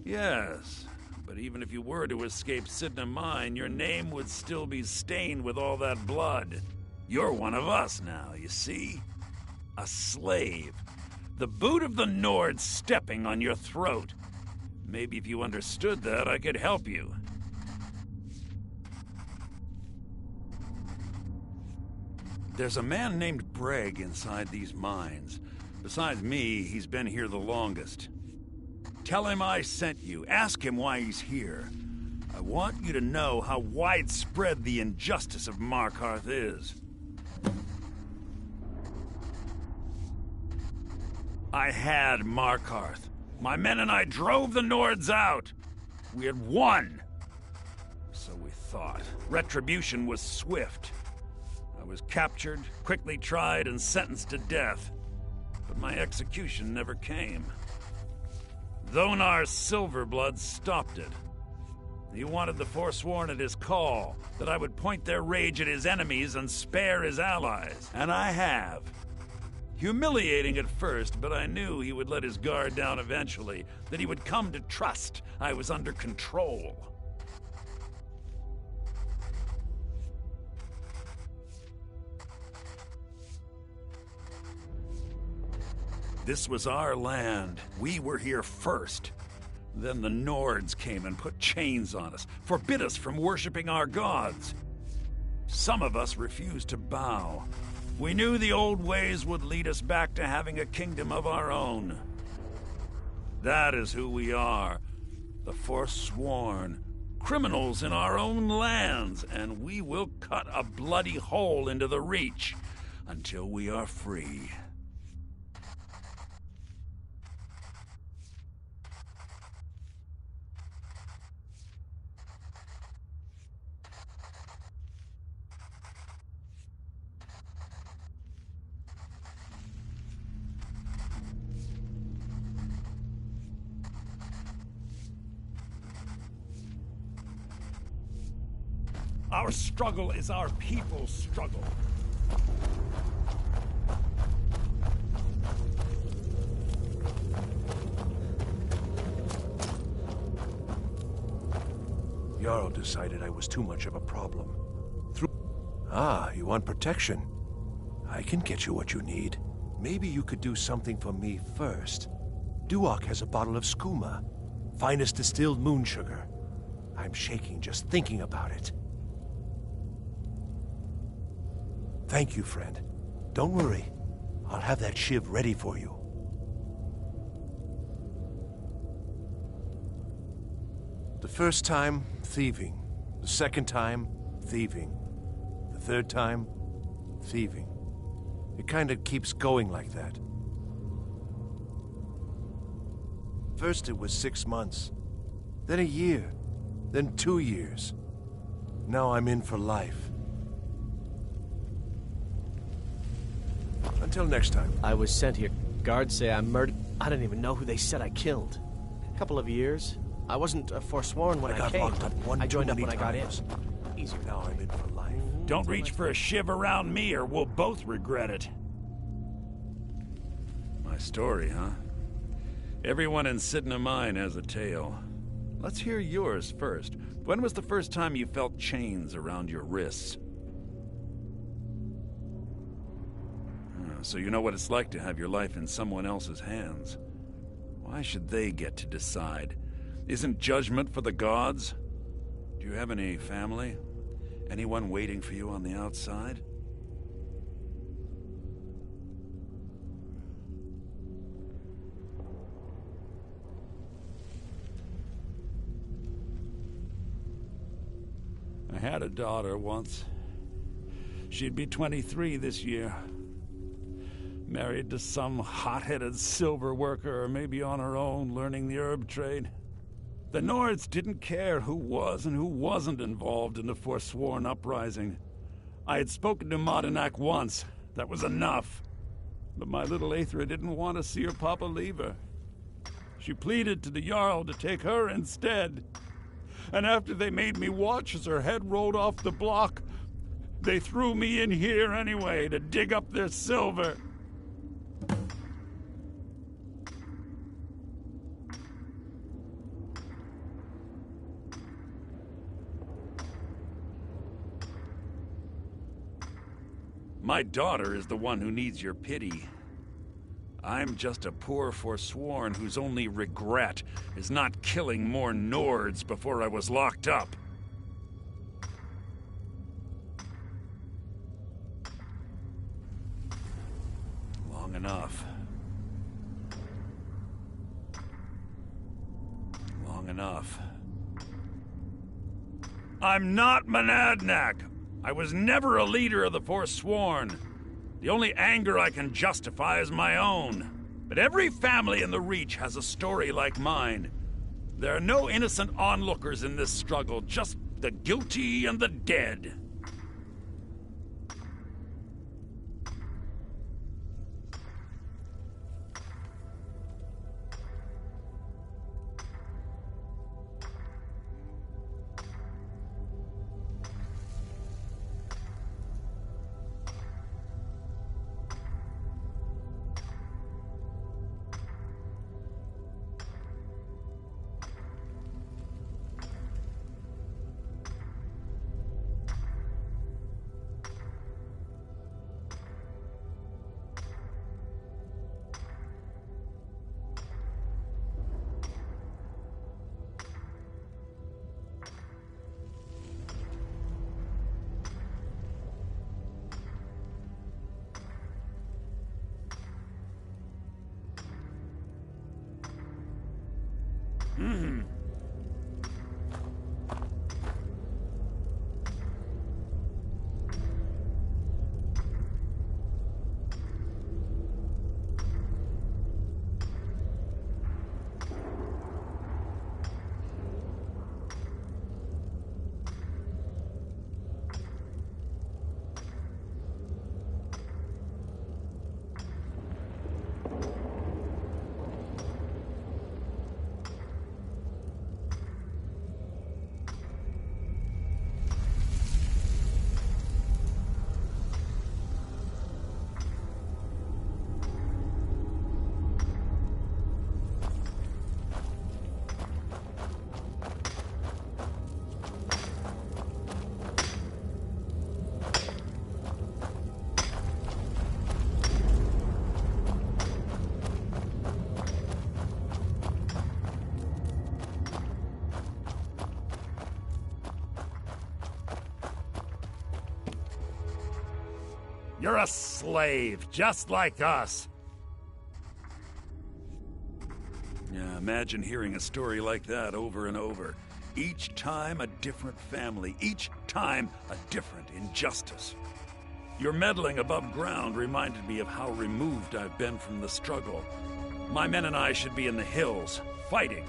Yes, but even if you were to escape Sidna Mine, your name would still be stained with all that blood. You're one of us now, you see? a slave. The boot of the Nord stepping on your throat. Maybe if you understood that, I could help you. There's a man named Breg inside these mines. Besides me, he's been here the longest. Tell him I sent you. Ask him why he's here. I want you to know how widespread the injustice of Markarth is. I had Markarth. My men and I drove the Nords out. We had won. So we thought. Retribution was swift. I was captured, quickly tried, and sentenced to death. But my execution never came. Dhonar's Silverblood stopped it. He wanted the Forsworn at his call, that I would point their rage at his enemies and spare his allies. And I have. Humiliating at first, but I knew he would let his guard down eventually, that he would come to trust I was under control. This was our land. We were here first. Then the Nords came and put chains on us, forbid us from worshipping our gods. Some of us refused to bow. We knew the old ways would lead us back to having a kingdom of our own. That is who we are. The Forsworn. Criminals in our own lands, and we will cut a bloody hole into the Reach until we are free. Our struggle is our people's struggle. Jarl decided I was too much of a problem. You want protection? I can get you what you need. Maybe you could do something for me first. Duak has a bottle of skooma, finest distilled moon sugar. I'm shaking just thinking about it. Thank you, friend. Don't worry. I'll have that shiv ready for you. The first time, thieving. The second time, thieving. The third time, thieving. It kind of keeps going like that. First it was 6 months, then a year, then 2 years. Now I'm in for life. Until next time. I was sent here. Guards say I'm murdered. I don't even know who they said I killed. A couple of years. I wasn't Forsworn when I came. Locked up I joined up when I got in. Easier. Now I'm in for life. Don't reach for a shiv around me or we'll both regret it. My story, huh? Everyone in Sidna Mine has a tale. Let's hear yours first. When was the first time you felt chains around your wrists? So you know what it's like to have your life in someone else's hands. Why should they get to decide? Isn't judgment for the gods? Do you have any family? Anyone waiting for you on the outside? I had a daughter once. She'd be 23 this year. Married to some hot-headed silver worker, or maybe on her own, learning the herb trade. The Nords didn't care who was and who wasn't involved in the Forsworn uprising. I had spoken to Madanak once. That was enough. But my little Aethra didn't want to see her papa leave her. She pleaded to the Jarl to take her instead. And after they made me watch as her head rolled off the block, they threw me in here anyway to dig up their silver. My daughter is the one who needs your pity. I'm just a poor Forsworn whose only regret is not killing more Nords before I was locked up. Long enough. Long enough. I'm not Monadnock! I was never a leader of the Forsworn. The only anger I can justify is my own. But every family in the Reach has a story like mine. There are no innocent onlookers in this struggle, just the guilty and the dead. You're a slave, just like us. Yeah, imagine hearing a story like that over and over. Each time a different family, each time a different injustice. Your meddling above ground reminded me of how removed I've been from the struggle. My men and I should be in the hills, fighting.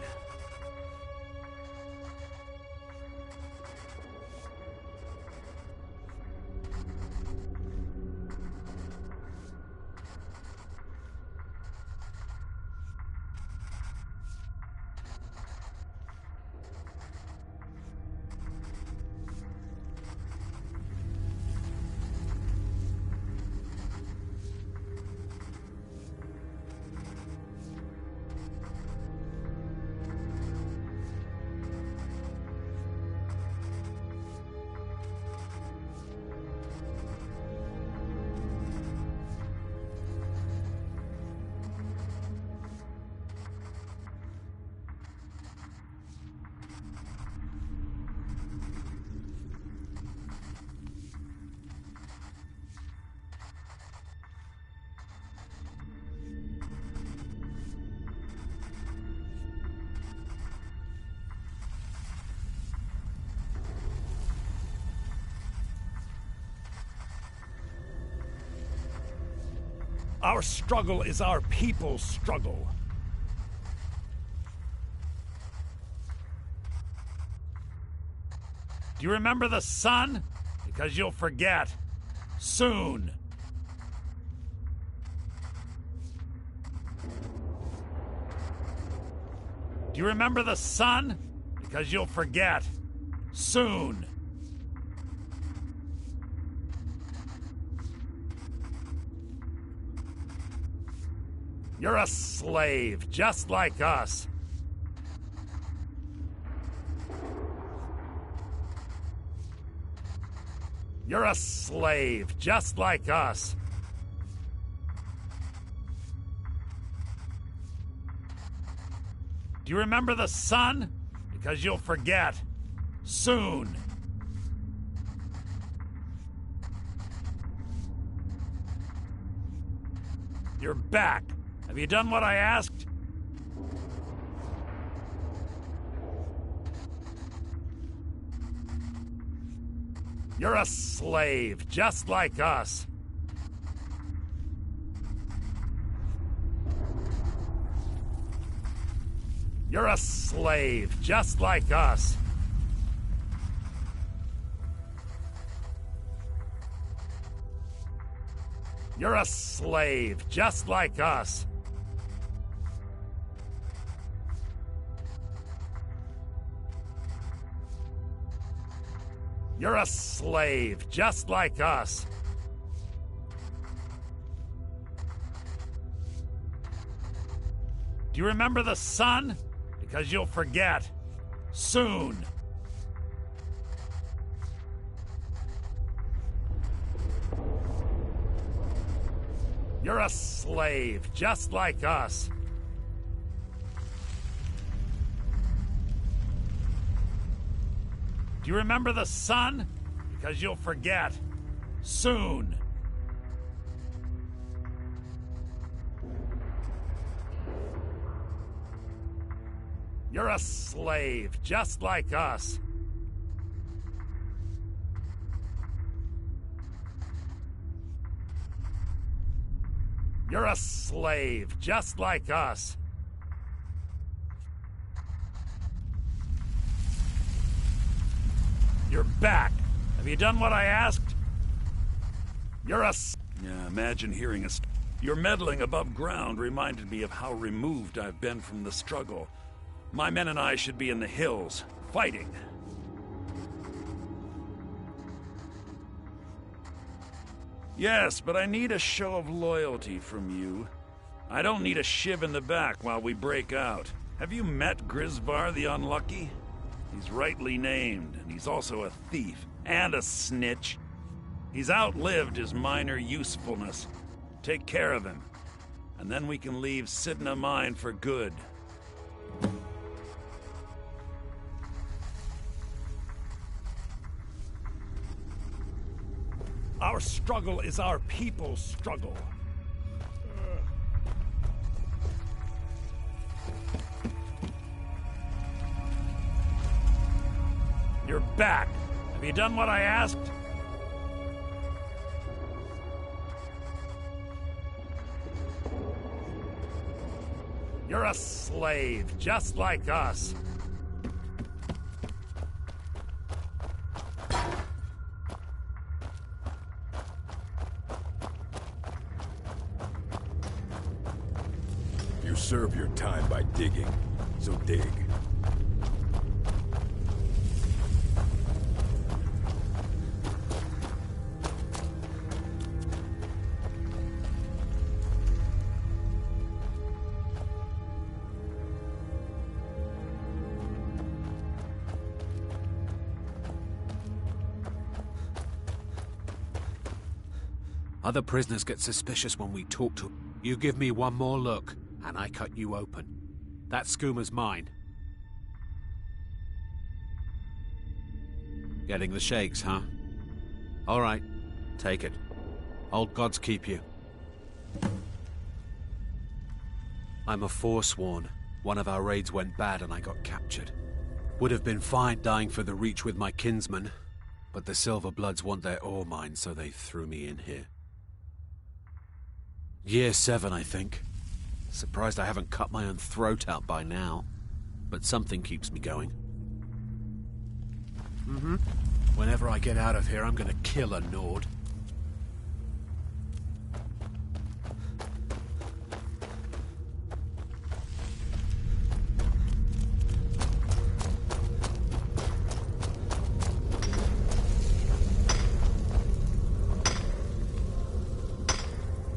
Our struggle is our people's struggle. Do you remember the sun? Because you'll forget. Soon. Do you remember the sun? Because you'll forget. Soon. You're a slave, just like us. You're a slave, just like us. Do you remember the sun? Because you'll forget. Soon. You're back. Have you done what I asked? You're a slave, just like us. You're a slave, just like us. You're a slave, just like us. You're a slave, just like us. Do you remember the sun? Because you'll forget. Soon. You're a slave, just like us. Do you remember the sun? Because you'll forget. Soon. You're a slave, just like us. You're a slave, just like us. You're back. Have you done what I asked? You're a... Yeah, imagine hearing Your meddling above ground reminded me of how removed I've been from the struggle. My men and I should be in the hills, fighting. Yes, but I need a show of loyalty from you. I don't need a shiv in the back while we break out. Have you met Grisvar the Unlucky? He's rightly named, and he's also a thief and a snitch. He's outlived his minor usefulness. Take care of him, and then we can leave Sidna Mine for good. Our struggle is our people's struggle. You're back. Have you done what I asked? You're a slave, just like us. You serve your time by digging, so dig. Other prisoners get suspicious when we talk to... You give me one more look, and I cut you open. That schooner's mine. Getting the shakes, huh? All right, take it. Old gods keep you. I'm a Forsworn. One of our raids went bad and I got captured. Would have been fine dying for the Reach with my kinsmen, but the Silver Bloods want their ore mine, so they threw me in here. Year 7, I think. Surprised I haven't cut my own throat out by now. But something keeps me going. Whenever I get out of here, I'm gonna kill a Nord.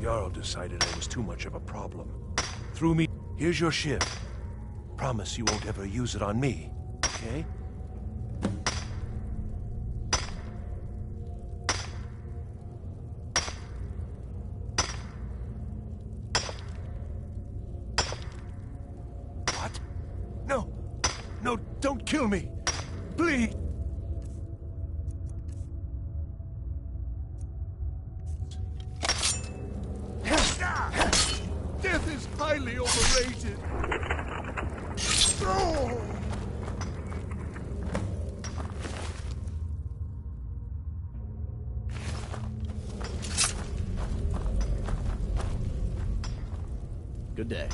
Jarl decided I was too much of a problem. Threw me... Here's your shiv. Promise you won't ever use it on me, okay? What? No, don't kill me! Please! Death is highly overrated! Oh! Good day.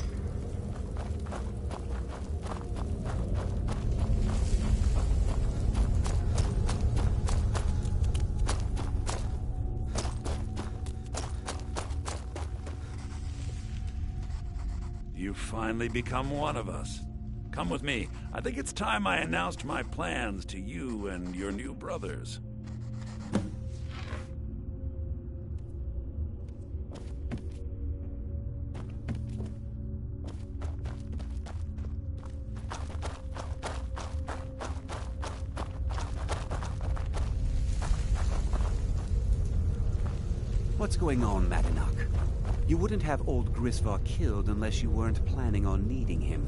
You've finally become one of us. Come with me. I think it's time I announced my plans to you and your new brothers. What's going on, Madanach? You wouldn't have old Grisvar killed unless you weren't planning on needing him.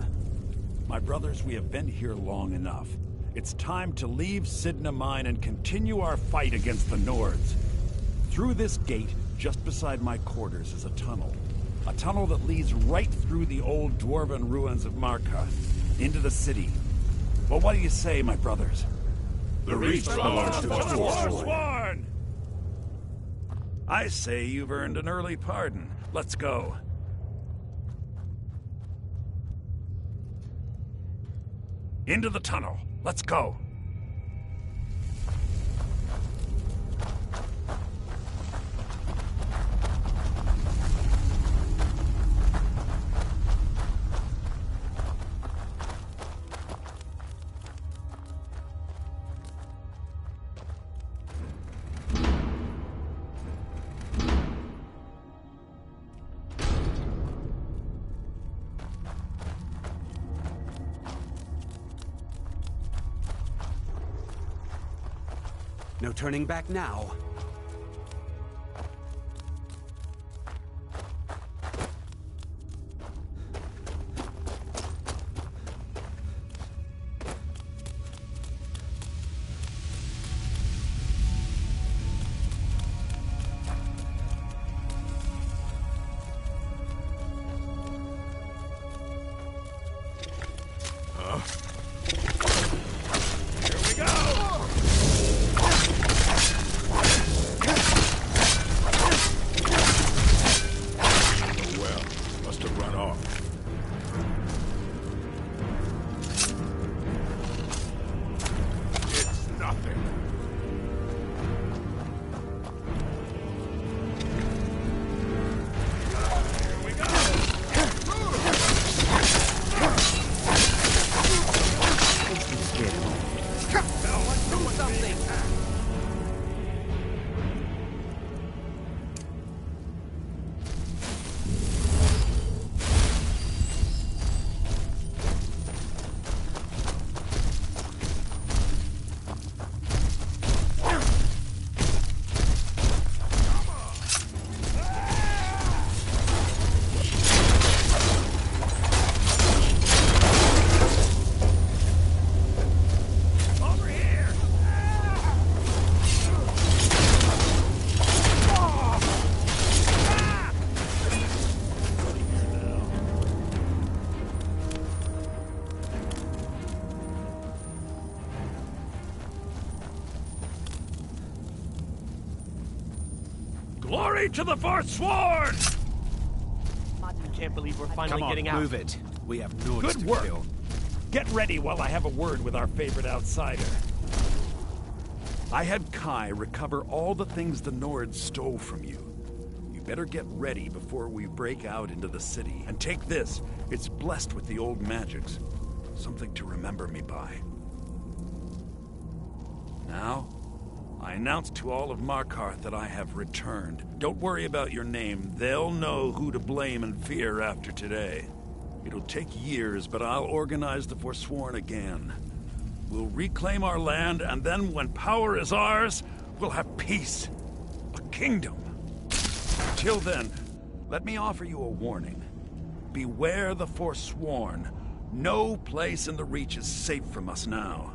My brothers, we have been here long enough. It's time to leave Sidna Mine and continue our fight against the Nords. Through this gate, just beside my quarters, is a tunnel. A tunnel that leads right through the old dwarven ruins of Markarth, into the city. Well, what do you say, my brothers? The Reach belongs to the Forsworn! I say you've earned an early pardon. Let's go. Into the tunnel. Let's go. No turning back now. Glory to the Forsworn! I can't believe we're finally getting out. Move it. We have Nords Good to work. kill. Get ready while I have a word with our favorite outsider. I had Kai recover all the things the Nords stole from you. You better get ready before we break out into the city. And take this. It's blessed with the old magics. Something to remember me by. Now, I announce to all of Markarth that I have returned. Don't worry about your name. They'll know who to blame and fear after today. It'll take years, but I'll organize the Forsworn again. We'll reclaim our land, and then when power is ours, we'll have peace. A kingdom. Till then, let me offer you a warning. Beware the Forsworn. No place in the Reach is safe from us now.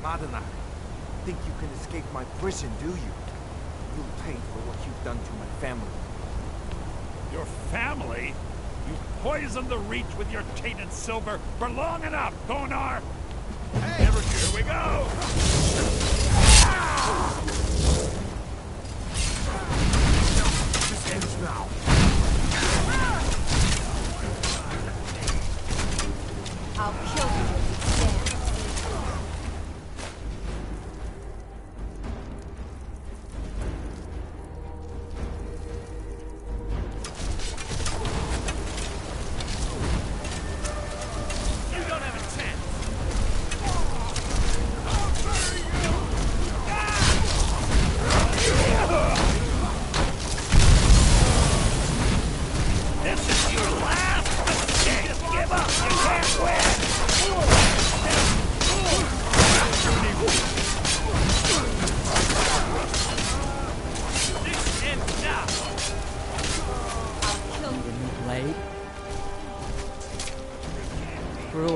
Madana, think you can escape my prison, do you? You'll pay for what you've done to my family. Your family? You poisoned the Reach with your tainted silver for long enough, Thonar! Hey! Here we go! This ends now. I'll kill you if you stand.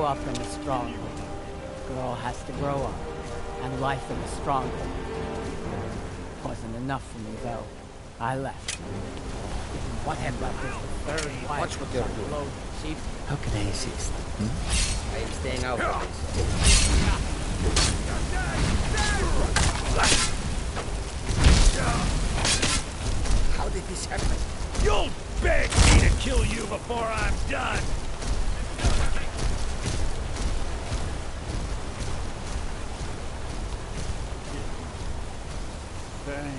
up in the stronghold. Girl has to grow up. And life in the stronghold. Wasn't enough for me, though. I left. What had left is the third wife. Watch what they're doing. She... How can I assist? I am staying out of this. How did this happen? You'll beg me to kill you before I'm done! Bang.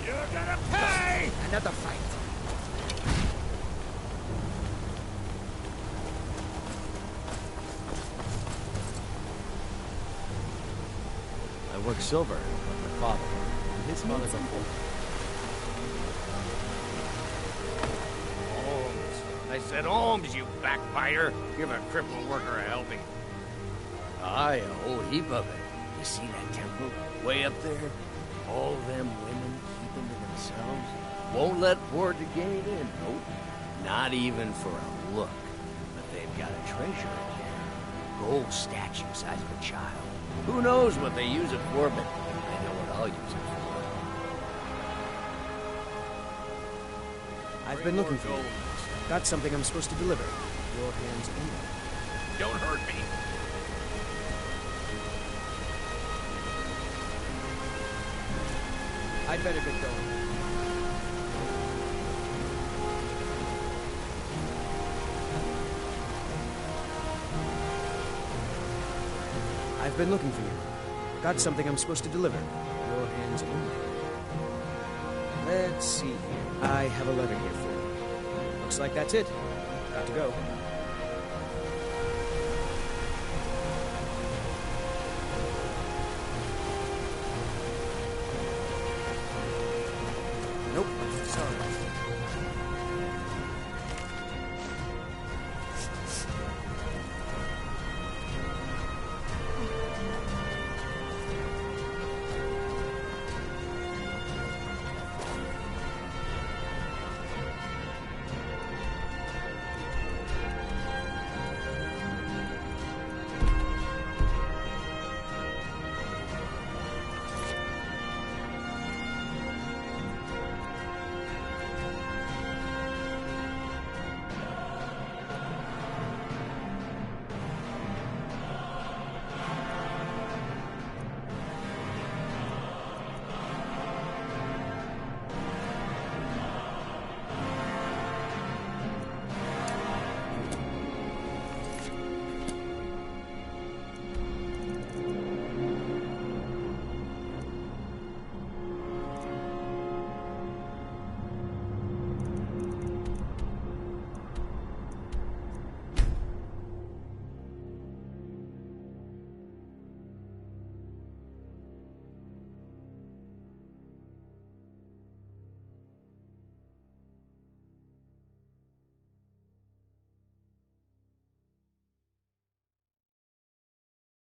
You're gonna pay! Another fight. I work silver with my father. And his father's a wolf. Holmes. I said Holmes, you backbiter. Give a crippled worker a helping. Aye, a whole heap of it. You see that temple way up there? All them women keeping to themselves. Won't let poor Decade in, nope. Not even for a look. But they've got a treasure in there. Gold statue size of a child. Who knows what they use it for, but I know what I'll use it for. I've been looking for you. Got something I'm supposed to deliver. Your hands only. Don't hurt me. I'd better get going. I've been looking for you. Got something I'm supposed to deliver. Your hands only. Let's see here. I have a letter here for you. Looks like that's it. Got to go.